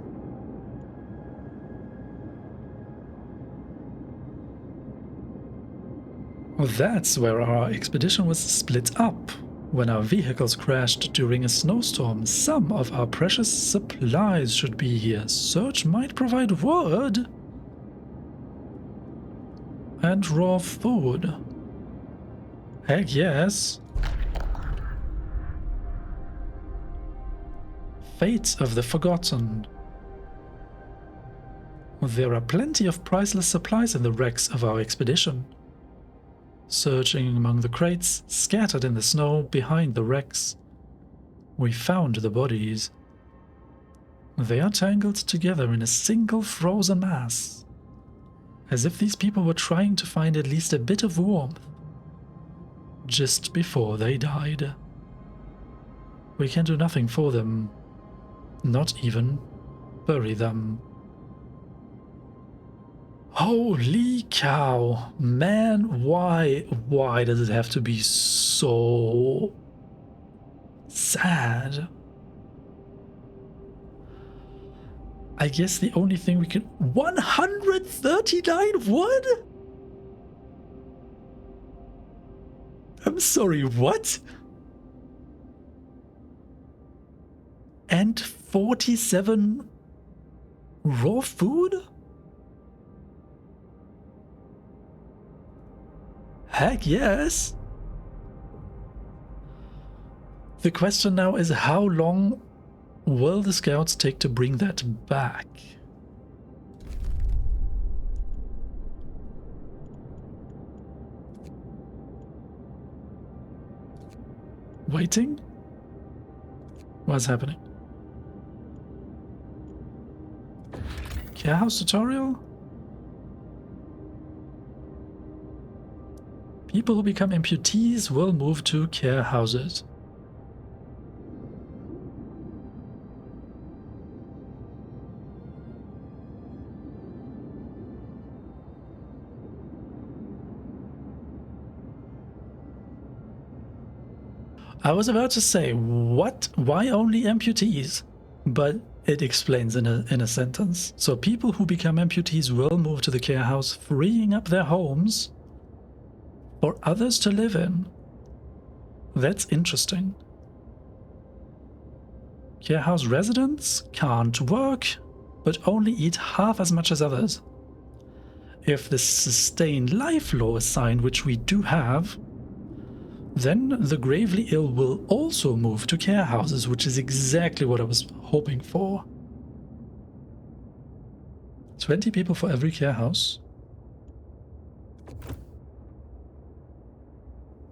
[SPEAKER 1] Well, that's where our expedition was split up. When our vehicles crashed during a snowstorm, some of our precious supplies should be here. Search might provide wood and raw food. Heck yes. Fate of the Forgotten. There are plenty of priceless supplies in the wrecks of our expedition. Searching among the crates scattered in the snow behind the wrecks, we found the bodies. They are tangled together in a single frozen mass, as if these people were trying to find at least a bit of warmth just before they died. We can do nothing for them, not even bury them. Holy cow, man, why does it have to be so sad? I guess the only thing we can... 139 wood? I'm sorry, what? And 47 raw food? Heck yes! The question now is, how long will the scouts take to bring that back? Waiting? What's happening? Care house tutorial? People who become amputees will move to care houses. I was about to say, what? Why only amputees? But it explains in a sentence. So people who become amputees will move to the care house, freeing up their homes for others to live in. That's interesting. Care house residents can't work, but only eat half as much as others. If the sustained life law is signed, which we do have, then the gravely ill will also move to care houses, which is exactly what I was hoping for. 20 people for every care house.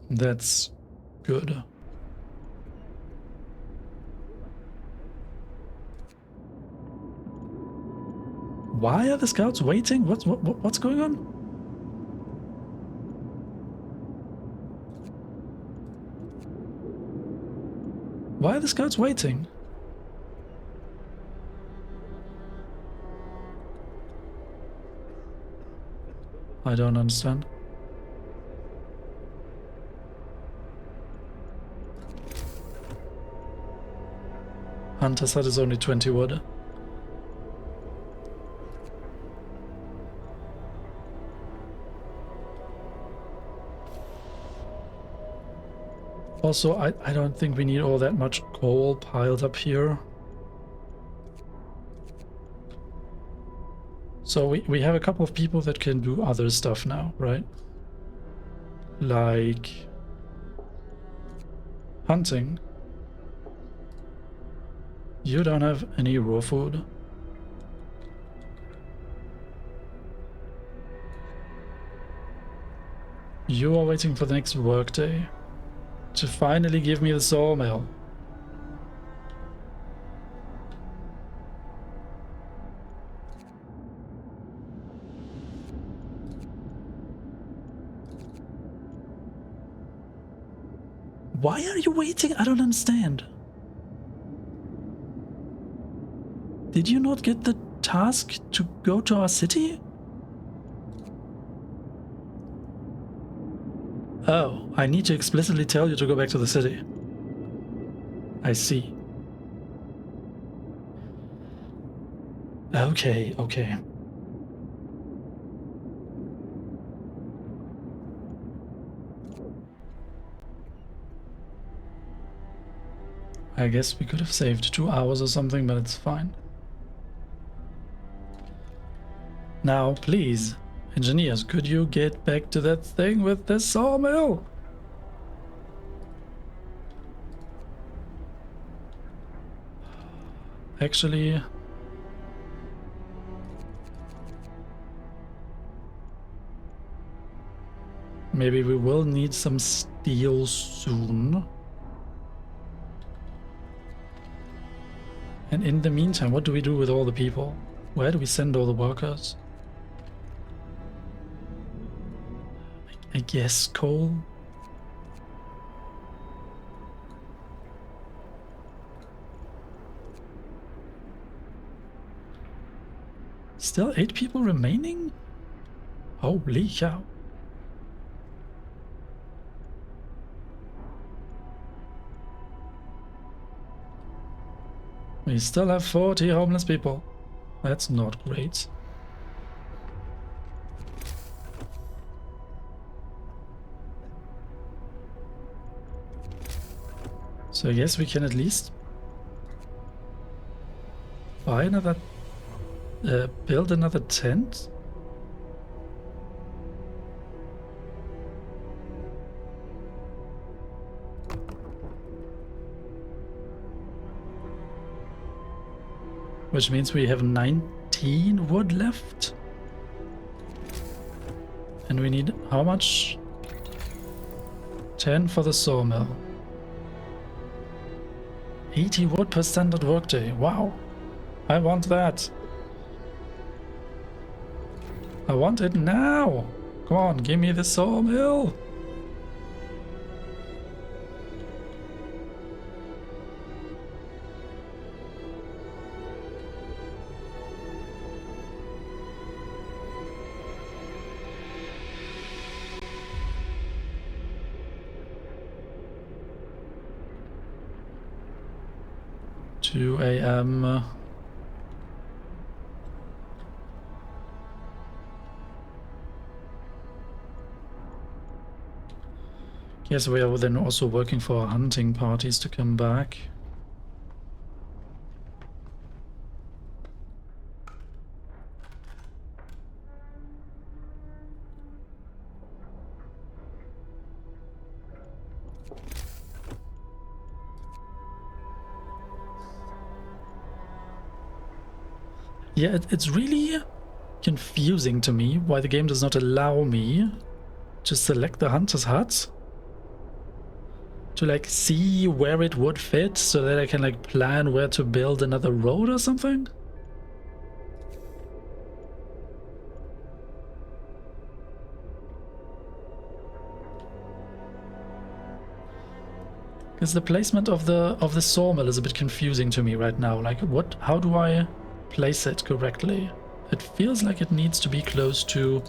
[SPEAKER 1] That's good. Why are the scouts waiting? What's going on? Why are the scouts waiting? I don't understand. Hunter's hut is only 20 wood. Also, I don't think we need all that much coal piled up here. So we have a couple of people that can do other stuff now, right? Like hunting. You don't have any raw food. You are waiting for the next workday to finally give me the sawmill. Why are you waiting? I don't understand. Did you not get the task to go to our city? Oh, I need to explicitly tell you to go back to the city. I see. Okay, okay. I guess we could have saved 2 hours or something, but it's fine. Now, please, engineers, could you get back to that thing with the sawmill? Actually, maybe we will need some steel soon. And in the meantime, what do we do with all the people? Where do we send all the workers? I guess coal. Still 8 people remaining? Holy cow. We still have 40 homeless people. That's not great. So I guess we can at least buy another, build another tent. Which means we have 19 wood left. And we need how much? 10 for the sawmill. 80 wood per standard workday. Wow. I want that. I want it now. Come on, give me the sawmill. Two AM. Yes, we are then also working for hunting parties to come back. Yeah, it's really confusing to me why the game does not allow me to select the hunter's hut. To like see where it would fit so that I can like plan where to build another road or something. Because the placement of the sawmill is a bit confusing to me right now. Like how do I place it correctly? It feels like it needs to be close to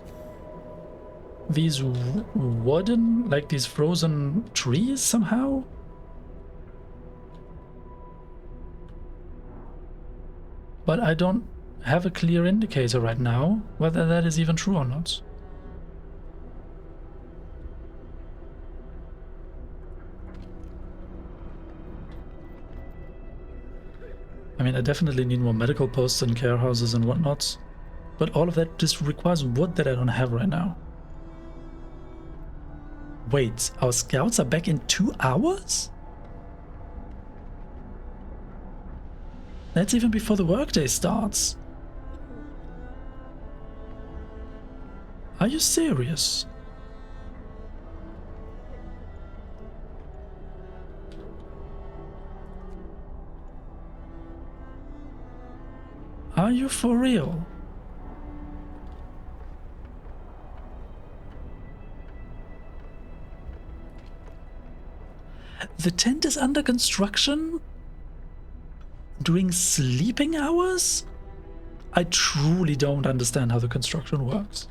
[SPEAKER 1] these wooden, like these frozen trees somehow. But I don't have a clear indicator right now whether that is even true or not. mean, I definitely need more medical posts and care houses and whatnot. But all of that just requires wood that I don't have right now. Wait, our scouts are back in 2 hours? That's even before the workday starts. Are you serious? Are you for real? The tent is under construction? During sleeping hours? I truly don't understand how the construction works.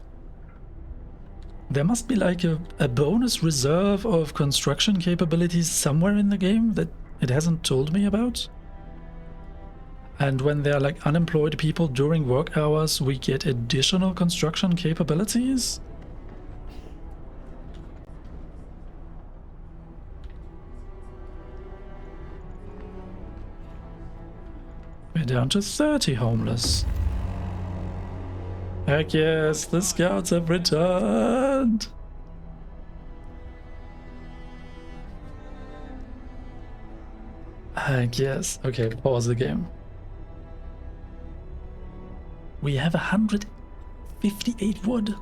[SPEAKER 1] There must be like a bonus reserve of construction capabilities somewhere in the game that it hasn't told me about. And when there are like unemployed people during work hours, we get additional construction capabilities? We're down to 30 homeless. Heck yes, the scouts have returned! Heck yes. Okay, pause the game. We have 158 wood.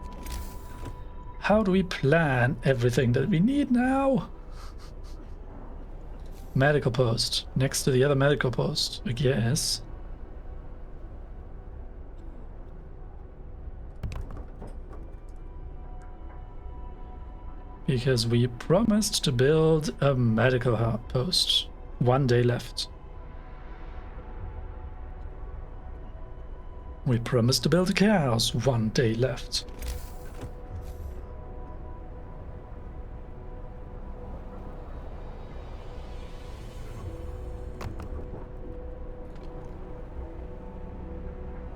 [SPEAKER 1] How do we plan everything that we need now? Medical post. Next to the other medical post, I guess. Because we promised to build a medical post. 1 day left. We promised to build a care house. 1 day left.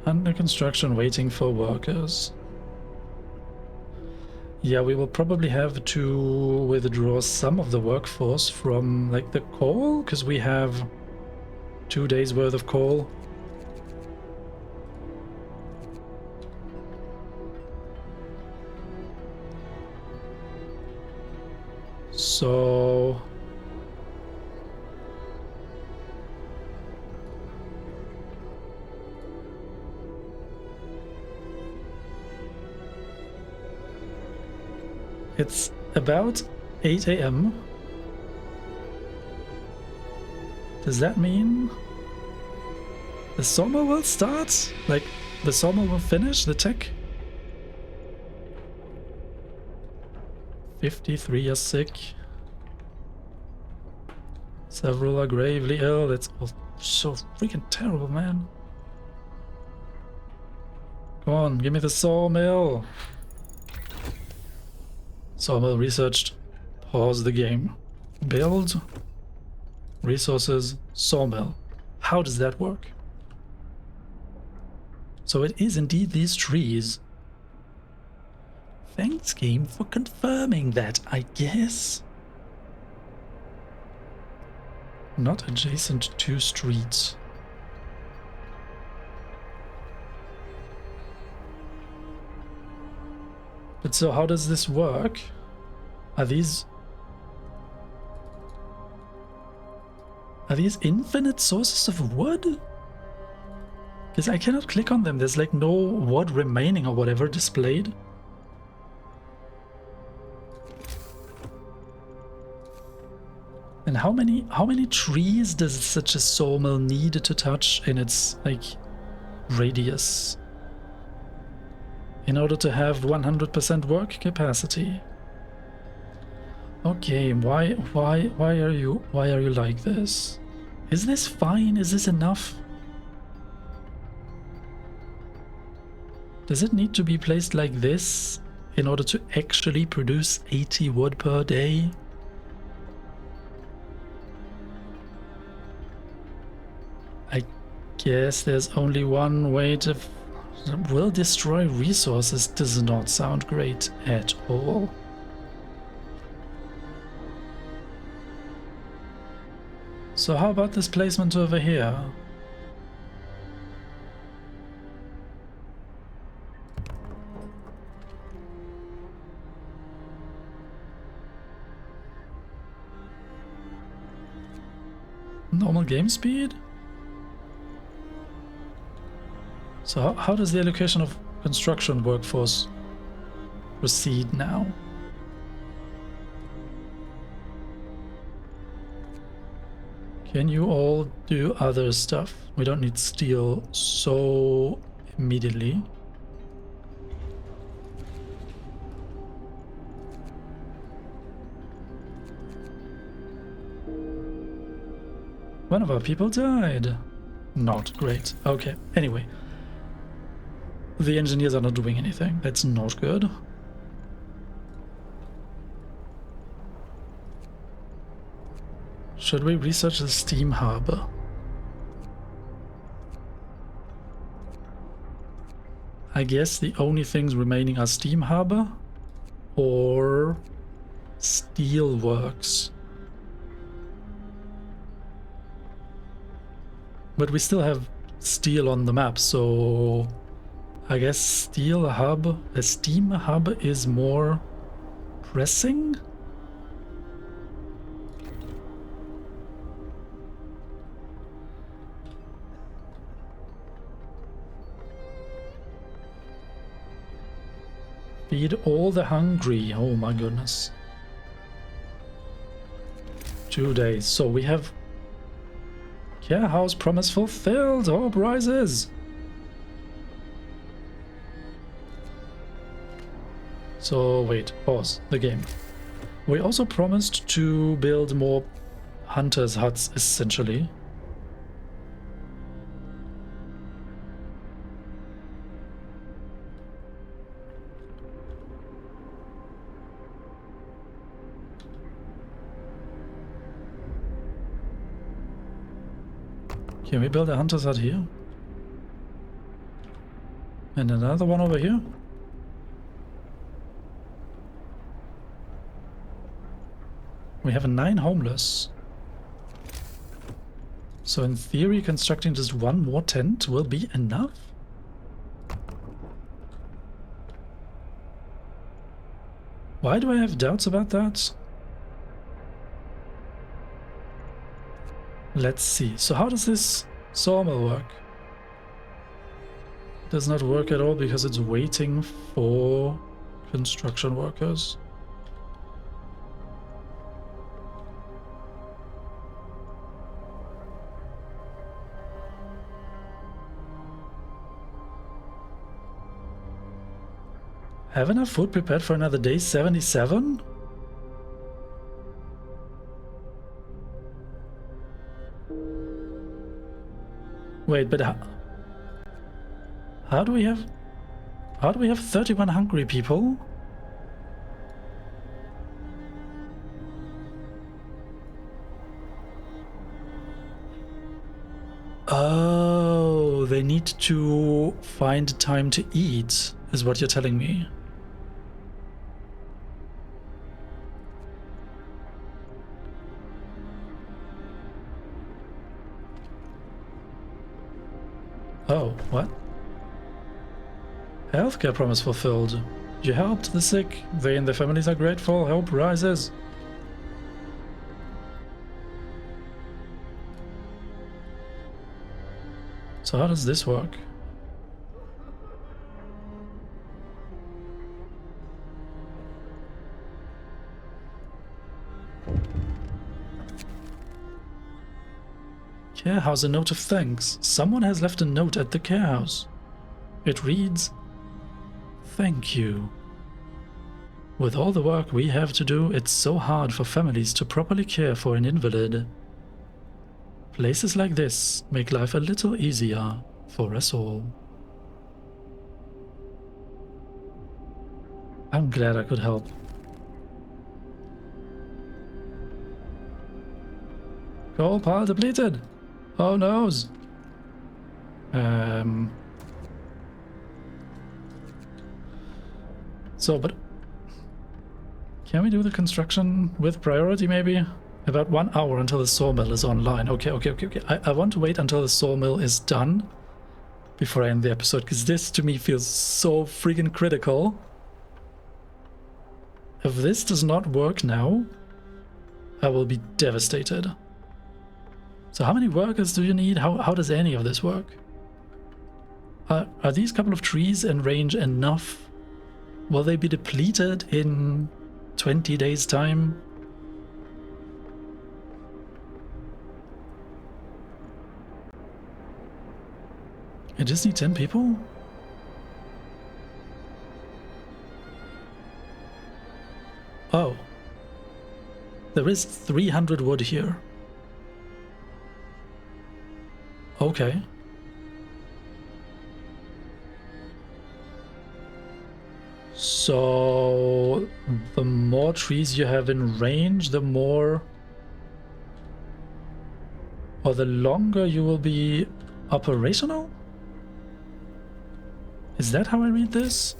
[SPEAKER 1] Under construction, waiting for workers. Yeah, we will probably have to withdraw some of the workforce from like the coal, because we have 2 days worth of coal. So it's about 8 AM. Does that mean the sawmill will start? Like, the sawmill will finish the tech? 53 are sick. Several are gravely ill. It's all so freaking terrible, man. Come on, give me the sawmill. Sawmill researched. Pause the game. Build. Resources. Sawmill. How does that work? So it is indeed these trees. Thanks, game, for confirming that, I guess. Not adjacent to streets. But so how does this work? Are these infinite sources of wood? Because I cannot click on them. There's like no wood remaining or whatever displayed. And how many trees does such a sawmill need to touch in its like radius in order to have 100% work capacity? Okay, why are you like this? Is this fine? Is this enough? Does it need to be placed like this in order to actually produce 80 wood per day? I guess there's only one way to... Will destroy resources does not sound great at all. So how about this placement over here? Normal game speed? So how does the allocation of construction workforce proceed now? Can you all do other stuff? We don't need steel so immediately. One of our people died. Not great. Okay, anyway. The engineers are not doing anything. That's not good. Should we research the steam harbor? I guess the only things remaining are steam harbor or steel works. But we still have steel on the map, so I guess steel hub, a steam hub is more pressing? Feed all the hungry. Oh my goodness. 2 days. So we have care house promise fulfilled. Hope rises. So wait, pause the game. We also promised to build more hunters' huts, essentially. Can we build a hunter's hut here? And another one over here? We have 9 homeless. So in theory, constructing just one more tent will be enough? Why do I have doubts about that? Let's see. So how does this sawmill work? It does not work at all because it's waiting for construction workers. Have enough food prepared for another day? 77? Wait, but how do we have 31 hungry people? Oh, they need to find time to eat, is what you're telling me. Oh, what? Healthcare promise fulfilled. You helped the sick. They and their families are grateful. Hope rises. So how does this work? Care house, a note of thanks. Someone has left a note at the care house. It reads, "Thank you. With all the work we have to do, it's so hard for families to properly care for an invalid. Places like this make life a little easier for us all." I'm glad I could help. Coal pile depleted. Oh noes. So, but can we do the construction with priority maybe? About 1 hour until the sawmill is online. Okay. I want to wait until the sawmill is done before I end the episode, because this to me feels so freaking critical. If this does not work now, I will be devastated. So how many workers do you need? How does any of this work? Are these couple of trees in range enough? Will they be depleted in 20 days' time? I just need 10 people? Oh. There is 300 wood here. Okay. So the more trees you have in range, the more or the longer you will be operational? Is that how I read this?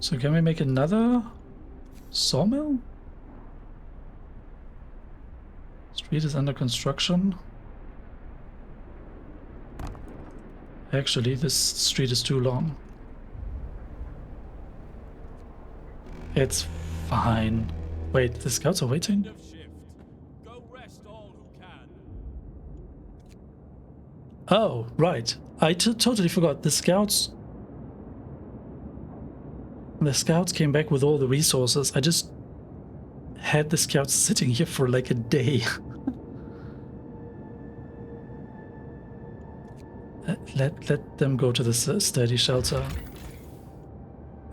[SPEAKER 1] So can we make another sawmill? Street is under construction. Actually, this street is too long. It's fine. Wait, the scouts are waiting?
[SPEAKER 2] End of shift. Go rest all who can.
[SPEAKER 1] Oh, right. I totally forgot. The scouts came back with all the resources. I just had the scouts sitting here for like a day. Let them go to the sturdy shelter.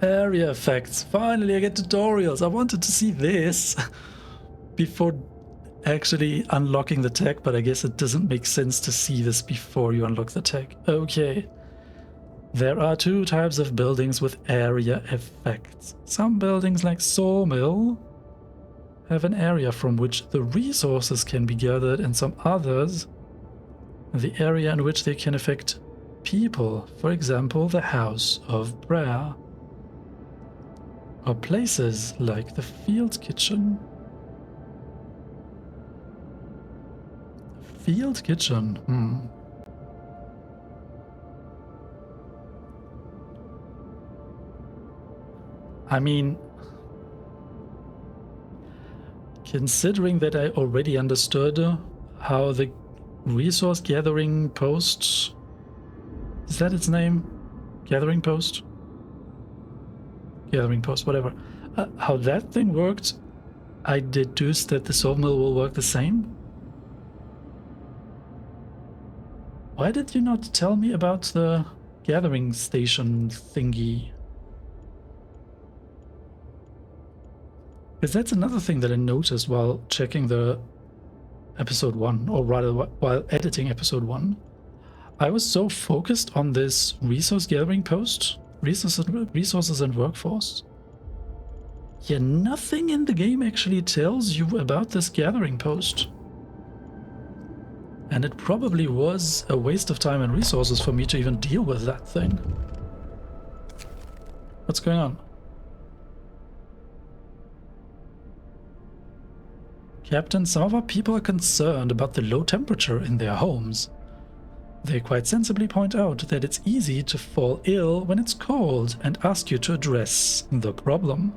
[SPEAKER 1] Area effects. Finally, I get tutorials. I wanted to see this before actually unlocking the tech, but I guess it doesn't make sense to see this before you unlock the tech. Okay. There are two types of buildings with area effects. Some buildings, like Sawmill, have an area from which the resources can be gathered, and some others, the area in which they can affect people. For example, the House of Prayer. Or places like the Field Kitchen. Field Kitchen, I mean, considering that I already understood how the resource gathering post, is that its name? Gathering post? Gathering post, whatever. How that thing worked, I deduced that the sawmill will work the same. Why did you not tell me about the gathering station thingy? Because that's another thing that I noticed while checking the episode 1, or rather while editing episode 1. I was so focused on this resource gathering post, resources and workforce. Yeah, nothing in the game actually tells you about this gathering post. And it probably was a waste of time and resources for me to even deal with that thing. What's going on? Captain, some of our people are concerned about the low temperature in their homes. They quite sensibly point out that it's easy to fall ill when it's cold and ask you to address the problem.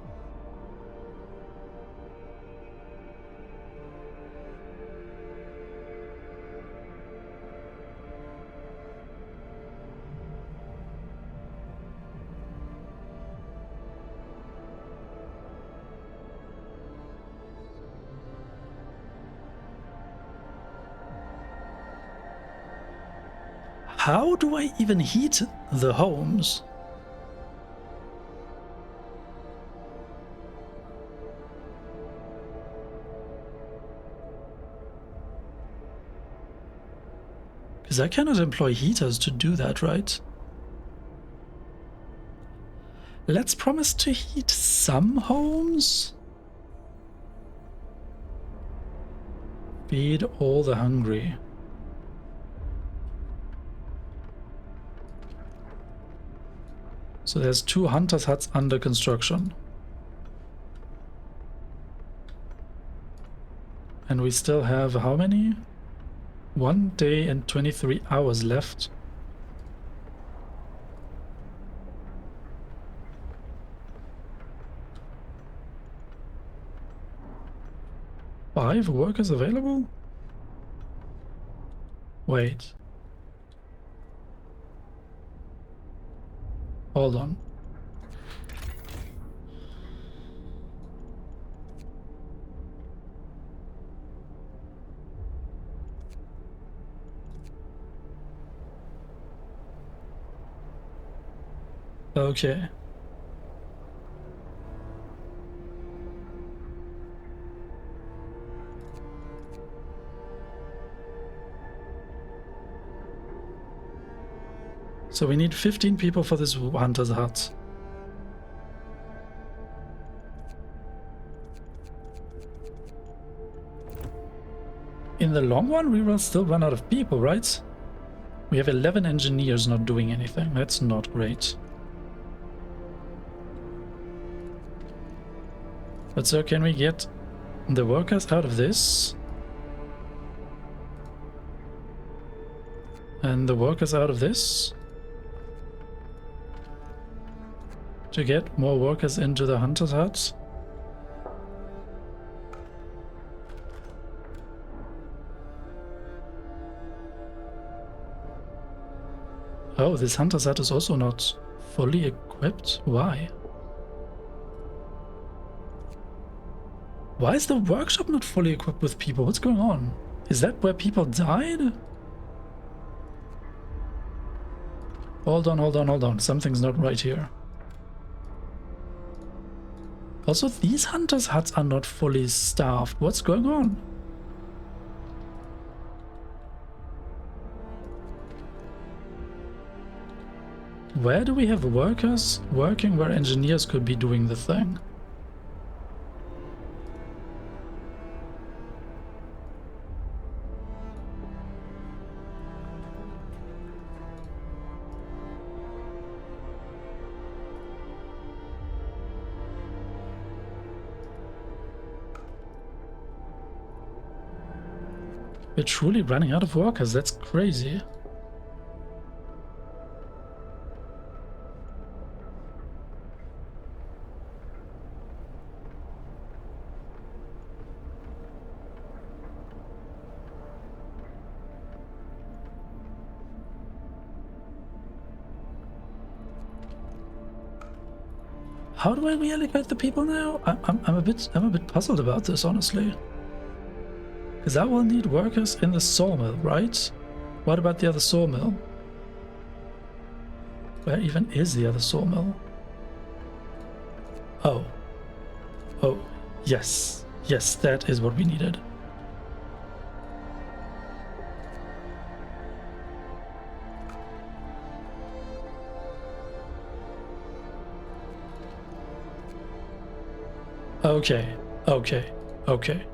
[SPEAKER 1] How do I even heat the homes? Because I cannot employ heaters to do that, right? Let's promise to heat some homes. Feed all the hungry. So there's 2 hunters' huts under construction. And we still have how many? 1 day and 23 hours left. 5 workers available? Wait. Hold on. Okay. So we need 15 people for this hunter's hut. In the long run, we will still run out of people, right? We have 11 engineers not doing anything. That's not great. But so can we get the workers out of this? And the workers out of this? To get more workers into the hunter's hut? Oh, this hunter's hut is also not fully equipped? Why? Why is the workshop not fully equipped with people? What's going on? Is that where people died? Hold on, hold on, hold on. Something's not right here. Also, these hunters' huts are not fully staffed. What's going on? Where do we have workers working where engineers could be doing the thing? We're truly running out of workers. That's crazy. How do I reallocate the people now? I'm a bit puzzled about this, honestly. Because I will need workers in the sawmill, right? What about the other sawmill? Where even is the other sawmill? Oh. Oh, yes. Yes, that is what we needed. Okay, okay, okay.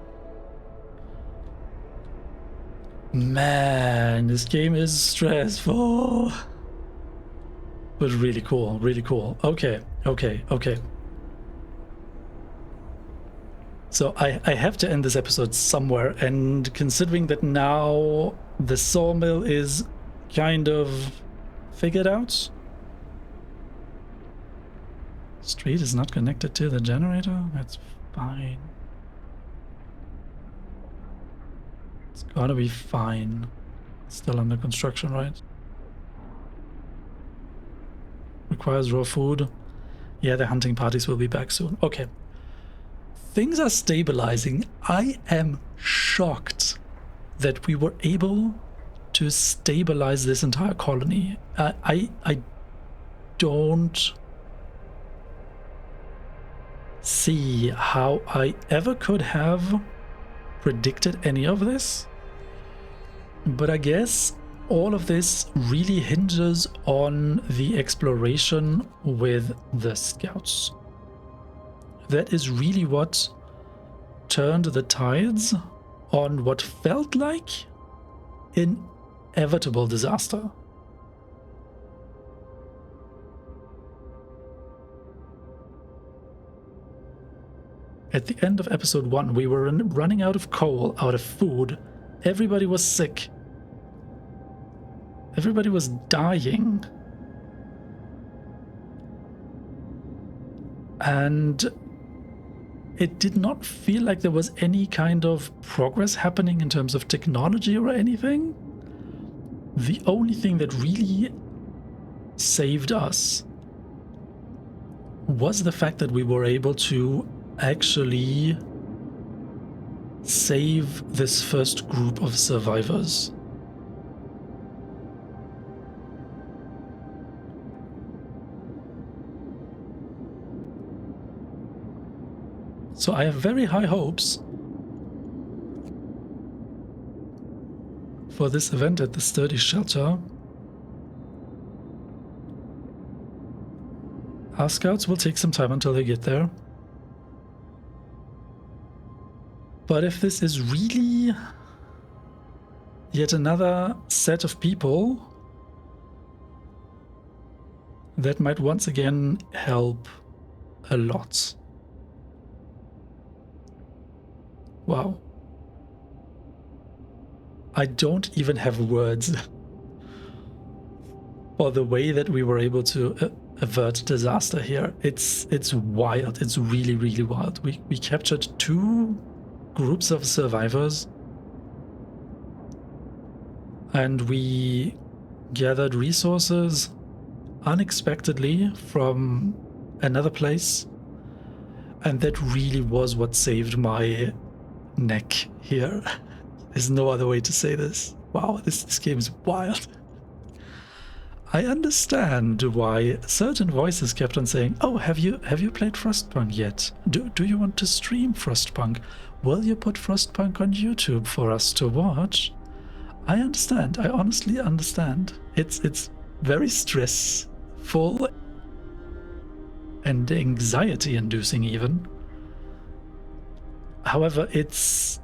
[SPEAKER 1] Man, this game is stressful. But really cool, really cool. Okay, okay, okay. So I have to end this episode somewhere, and considering that now the sawmill is kind of figured out. Street is not connected to the generator? That's fine. It's gonna be fine. It's still under construction, right? Requires raw food. Yeah, the hunting parties will be back soon. Okay. Things are stabilizing. I am shocked that we were able to stabilize this entire colony. I don't see how I ever could have predicted any of this. But I guess all of this really hinges on the exploration with the scouts. That is really what turned the tides on what felt like inevitable disaster. At the end of episode 1, we were running out of coal, out of food. Everybody was sick. Everybody was dying. And it did not feel like there was any kind of progress happening in terms of technology or anything. The only thing that really saved us was the fact that we were able to actually save this first group of survivors. So I have very high hopes for this event at the Sturdy Shelter. Our scouts will take some time until they get there. But if this is really yet another set of people, that might once again help a lot. Wow. I don't even have words for the way that we were able to avert disaster here. It's wild. It's really, really wild. We captured 2 groups of survivors, and we gathered resources unexpectedly from another place, and that really was what saved my neck here. There's no other way to say this. Wow, this game is wild. I understand why certain voices kept on saying, "Oh, have you played Frostpunk yet? Do you want to stream Frostpunk? Will you put Frostpunk on YouTube for us to watch?" I understand. I honestly understand. It's very stressful and anxiety-inducing even. However, it's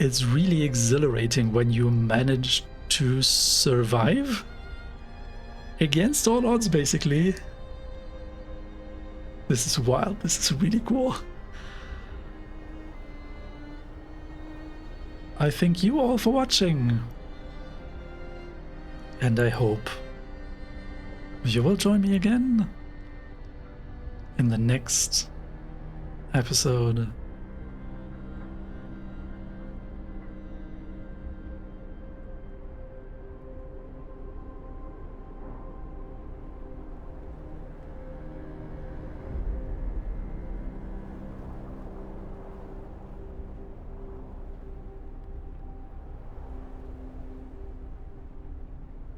[SPEAKER 1] really exhilarating when you manage to survive against all odds, basically. This is wild. This is really cool. I thank you all for watching, and I hope you will join me again in the next episode.